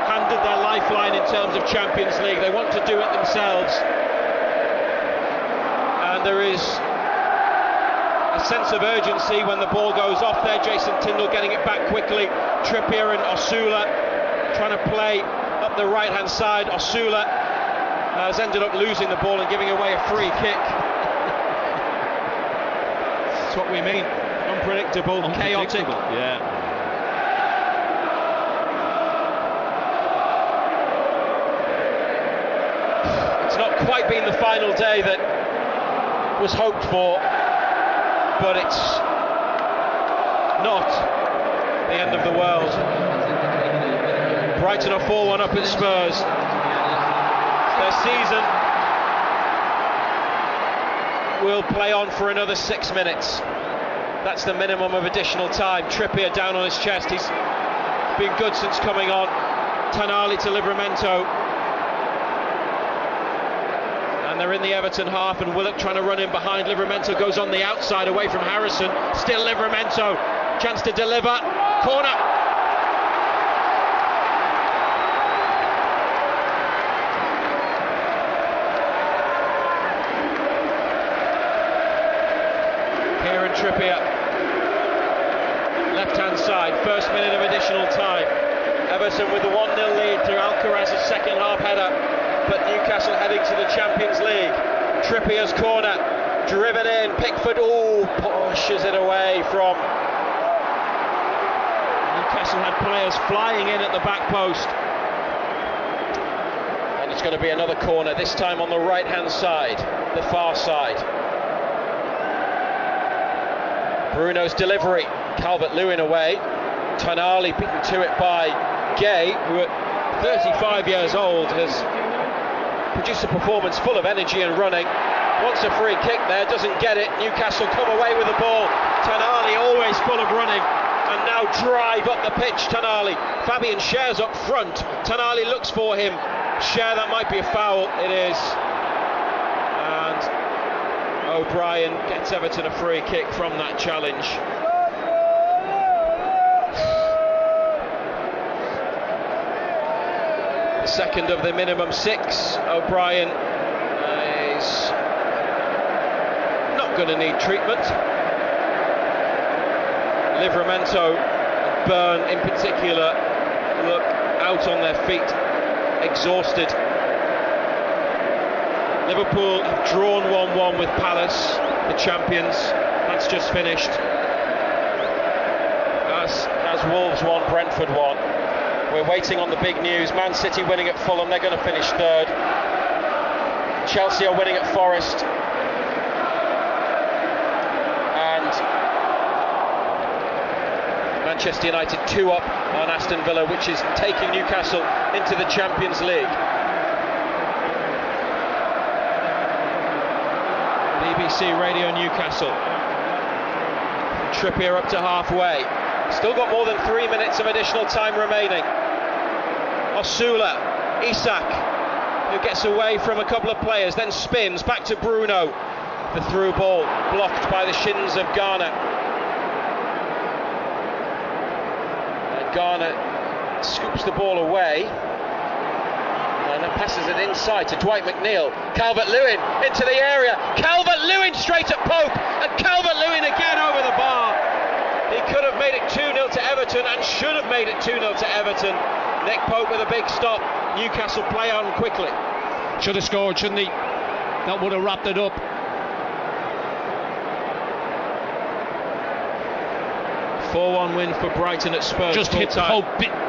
Speaker 1: handed their lifeline in terms of Champions League. They want to do it themselves, and there is a sense of urgency when the ball goes off there. Jason Tindall getting it back quickly. Trippier and Osula trying to play up the right hand side. Osula has ended up losing the ball and giving away a free kick. That's what we mean. Unpredictable, chaotic.
Speaker 2: Yeah.
Speaker 1: It's not quite been the final day that was hoped for, but it's not the end of the world. Brighton are 4-1 up at Spurs. Their season will play on for another 6 minutes. That's the minimum of additional time. Trippier down on his chest. He's been good since coming on. Tonali to Livramento. And they're in the Everton half, and Willett trying to run in behind. Livramento goes on the outside away from Harrison. Still Livramento. Chance to deliver. Corner. Kieran Trippier. Left-hand side, first minute of additional time. Everton with the 1-0 lead through Alcaraz's second half header, but Newcastle heading to the Champions League. Trippier's corner, driven in. Pickford, pushes it away from. Newcastle had players flying in at the back post. And it's going to be another corner, this time on the right-hand side, the far side. Bruno's delivery. Calvert-Lewin away. Tonali beaten to it by Gay, who at 35 years old has produced a performance full of energy and running. Wants a free kick there, doesn't get it. Newcastle come away with the ball. Tonali always full of running, and now drive up the pitch. Tonali. Fabian Schär's up front. Tonali looks for him. Schär, that might be a foul. It is. And O'Brien gets Everton a free kick from that challenge. The second of the minimum 6. O'Brien is not going to need treatment. Livramento and Byrne in particular look out on their feet, exhausted. Liverpool have drawn 1-1 with Palace, the champions. That's just finished. As Wolves won, Brentford won. We're waiting on the big news. Man City winning at Fulham, they're going to finish third. Chelsea are winning at Forest. And Manchester United 2 up on Aston Villa, which is taking Newcastle into the Champions League. BBC Radio Newcastle. Trippier up to halfway. Still got more than 3 minutes of additional time remaining. Osula, Isak, who gets away from a couple of players, then spins back to Bruno. The through ball blocked by the shins of Garner. Garner scoops the ball away and then passes it inside to Dwight McNeil. Calvert-Lewin into the area. Calvert-Lewin straight at Pope, and Calvert-Lewin again over the bar. He could have made it 2-0 to Everton and should have made it 2-0 to Everton. Nick Pope with a big stop. Newcastle play on quickly.
Speaker 2: Should have scored, shouldn't he? That would have wrapped it up.
Speaker 1: 4-1 win for Brighton at Spurs.
Speaker 2: Just hit Pope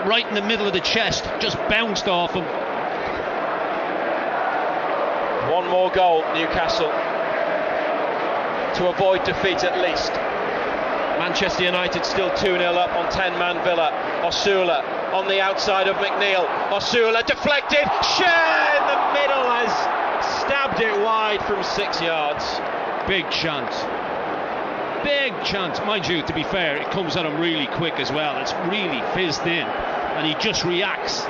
Speaker 2: right in the middle of the chest. Just bounced off him.
Speaker 1: One more goal, Newcastle, to avoid defeat at least. Manchester United still 2-0 up on 10-man Villa. Osula on the outside of McNeil. Osula deflected. Shea in the middle has stabbed it wide from 6 yards.
Speaker 2: Big chance. Big chance. Mind you, to be fair, it comes at him really quick as well. It's really fizzed in and he just reacts.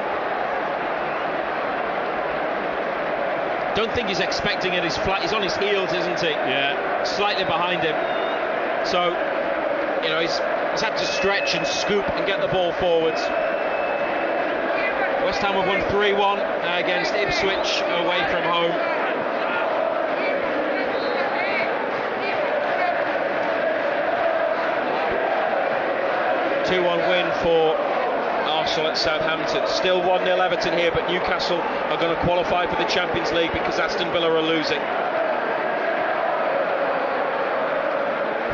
Speaker 1: Don't think he's expecting it. He's flat. He's on his heels, isn't he?
Speaker 2: Yeah.
Speaker 1: Slightly behind him. So, you know, he's had to stretch and scoop and get the ball forwards. West Ham have won 3-1 against Ipswich away from home. 2-1 win for Arsenal at Southampton. Still 1-0 Everton here, but Newcastle are going to qualify for the Champions League because Aston Villa are losing.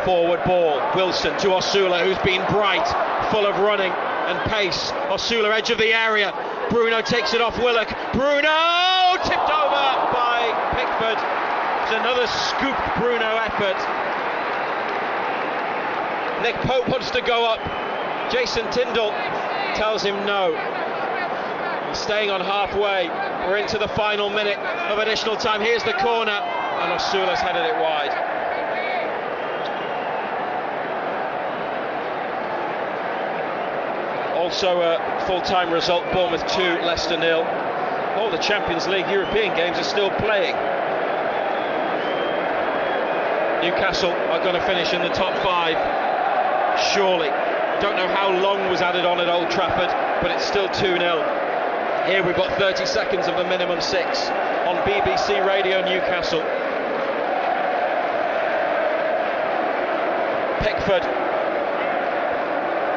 Speaker 1: Forward ball, Wilson to Osula, who's been bright, full of running and pace. Osula, edge of the area. Bruno takes it off Willock. Bruno tipped over by Pickford. It's another scooped Bruno effort. Nick Pope wants to go up. Jason Tindall tells him no. He's staying on halfway. We're into the final minute of additional time. Here's the corner, and Osula's headed it wide. Also a full-time result, Bournemouth 2, Leicester 0. All the Champions League European games are still playing. Newcastle are going to finish in the top 5, surely. Don't know how long was added on at Old Trafford, but it's still 2-0. Here we've got 30 seconds of the minimum 6 on BBC Radio Newcastle. Pickford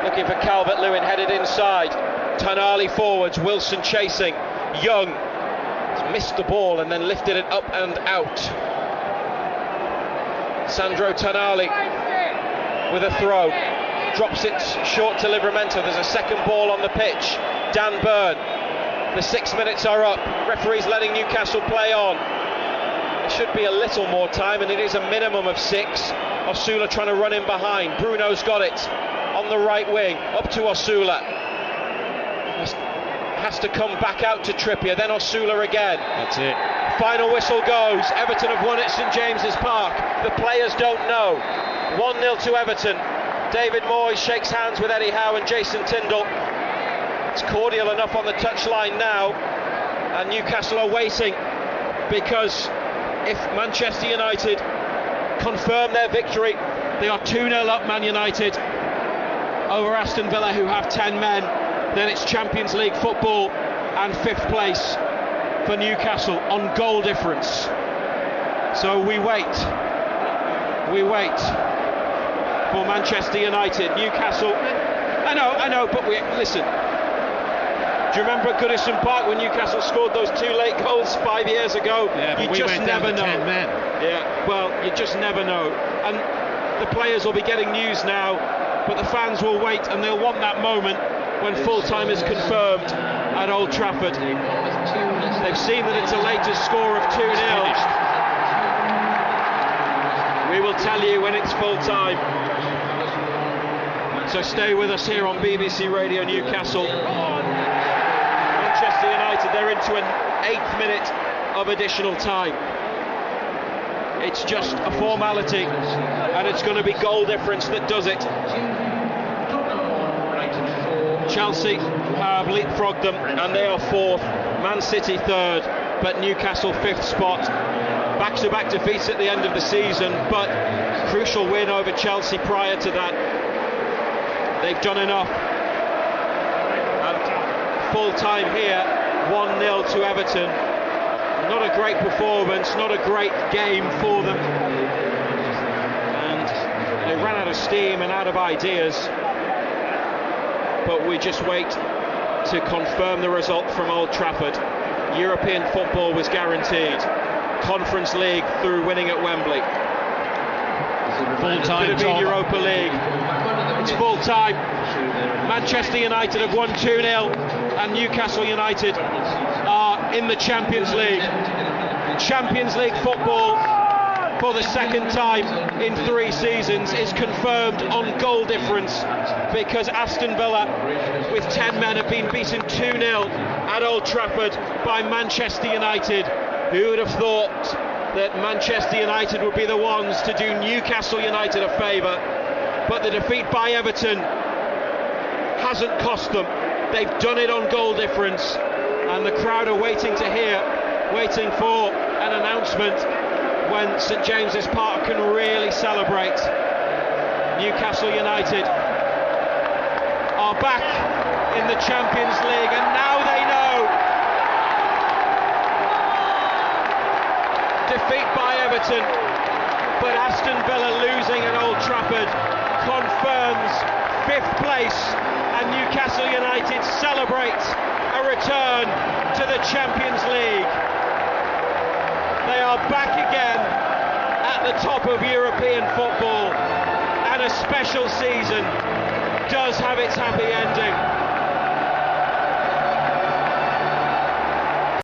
Speaker 1: looking for Calvert-Lewin, headed inside. Tonali forwards, Wilson chasing. Young has missed the ball and then lifted it up and out. Sandro Tonali with a throw. Drops it short to Livramento. There's a second ball on the pitch. Dan Burn. The 6 minutes are up. Referee's letting Newcastle play on. There should be a little more time, and it is a minimum of 6. Osula trying to run in behind. Bruno's got it on the right wing. Up to Osula. Has to come back out to Trippier. Then Osula again.
Speaker 2: That's it.
Speaker 1: Final whistle goes. Everton have won at St James's Park. The players don't know. 1-0 to Everton. David Moyes shakes hands with Eddie Howe and Jason Tindall. It's cordial enough on the touchline now, and Newcastle are waiting, because if Manchester United confirm their victory, they are 2-0 up, Man United, over Aston Villa, who have 10 men. Then it's Champions League football and 5th place for Newcastle on goal difference. So we wait for Manchester United. Newcastle, I know, but listen, Do you remember at Goodison Park when Newcastle scored those 2 late goals 5 years ago?
Speaker 2: Yeah,
Speaker 1: you
Speaker 2: we
Speaker 1: just
Speaker 2: went
Speaker 1: never
Speaker 2: down to
Speaker 1: know.
Speaker 2: 10 men.
Speaker 1: Yeah, well, you just never know. And the players will be getting news now, but the fans will wait and they'll want that moment when full time is confirmed at Old Trafford. They've seen that it's a latest score of 2-0. We will tell you when it's full time. So stay with us here on BBC Radio Newcastle. Manchester United, they're into an 8th minute of additional time. It's just a formality, and it's going to be goal difference that does it. Chelsea have leapfrogged them, and they are 4th. Man City 3rd, but Newcastle 5th spot. Back-to-back defeats at the end of the season, but crucial win over Chelsea prior to that. They've done enough. And full time here, 1-0 to Everton. Not a great performance, not a great game for them. And they ran out of steam and out of ideas. But we just wait to confirm the result from Old Trafford. European football was guaranteed. Conference League through winning at Wembley.
Speaker 2: Full time.
Speaker 1: Could have been Europa League. It's full time. Manchester United have won 2-0, and Newcastle United are in the Champions League. Champions League football for the second time in 3 seasons is confirmed on goal difference, because Aston Villa with 10 men have been beaten 2-0 at Old Trafford by Manchester United. Who would have thought that Manchester United would be the ones to do Newcastle United a favour? But the defeat by Everton hasn't cost them. They've done it on goal difference, and the crowd are waiting to hear, waiting for an announcement when St James's Park can really celebrate. Newcastle United are back in the Champions League, and now they know. Defeat by Everton, but Aston Villa losing at Old Trafford confirms 5th place, and Newcastle United celebrate a return to the Champions League. They are back again at the top of European football, and a special season does have its happy ending.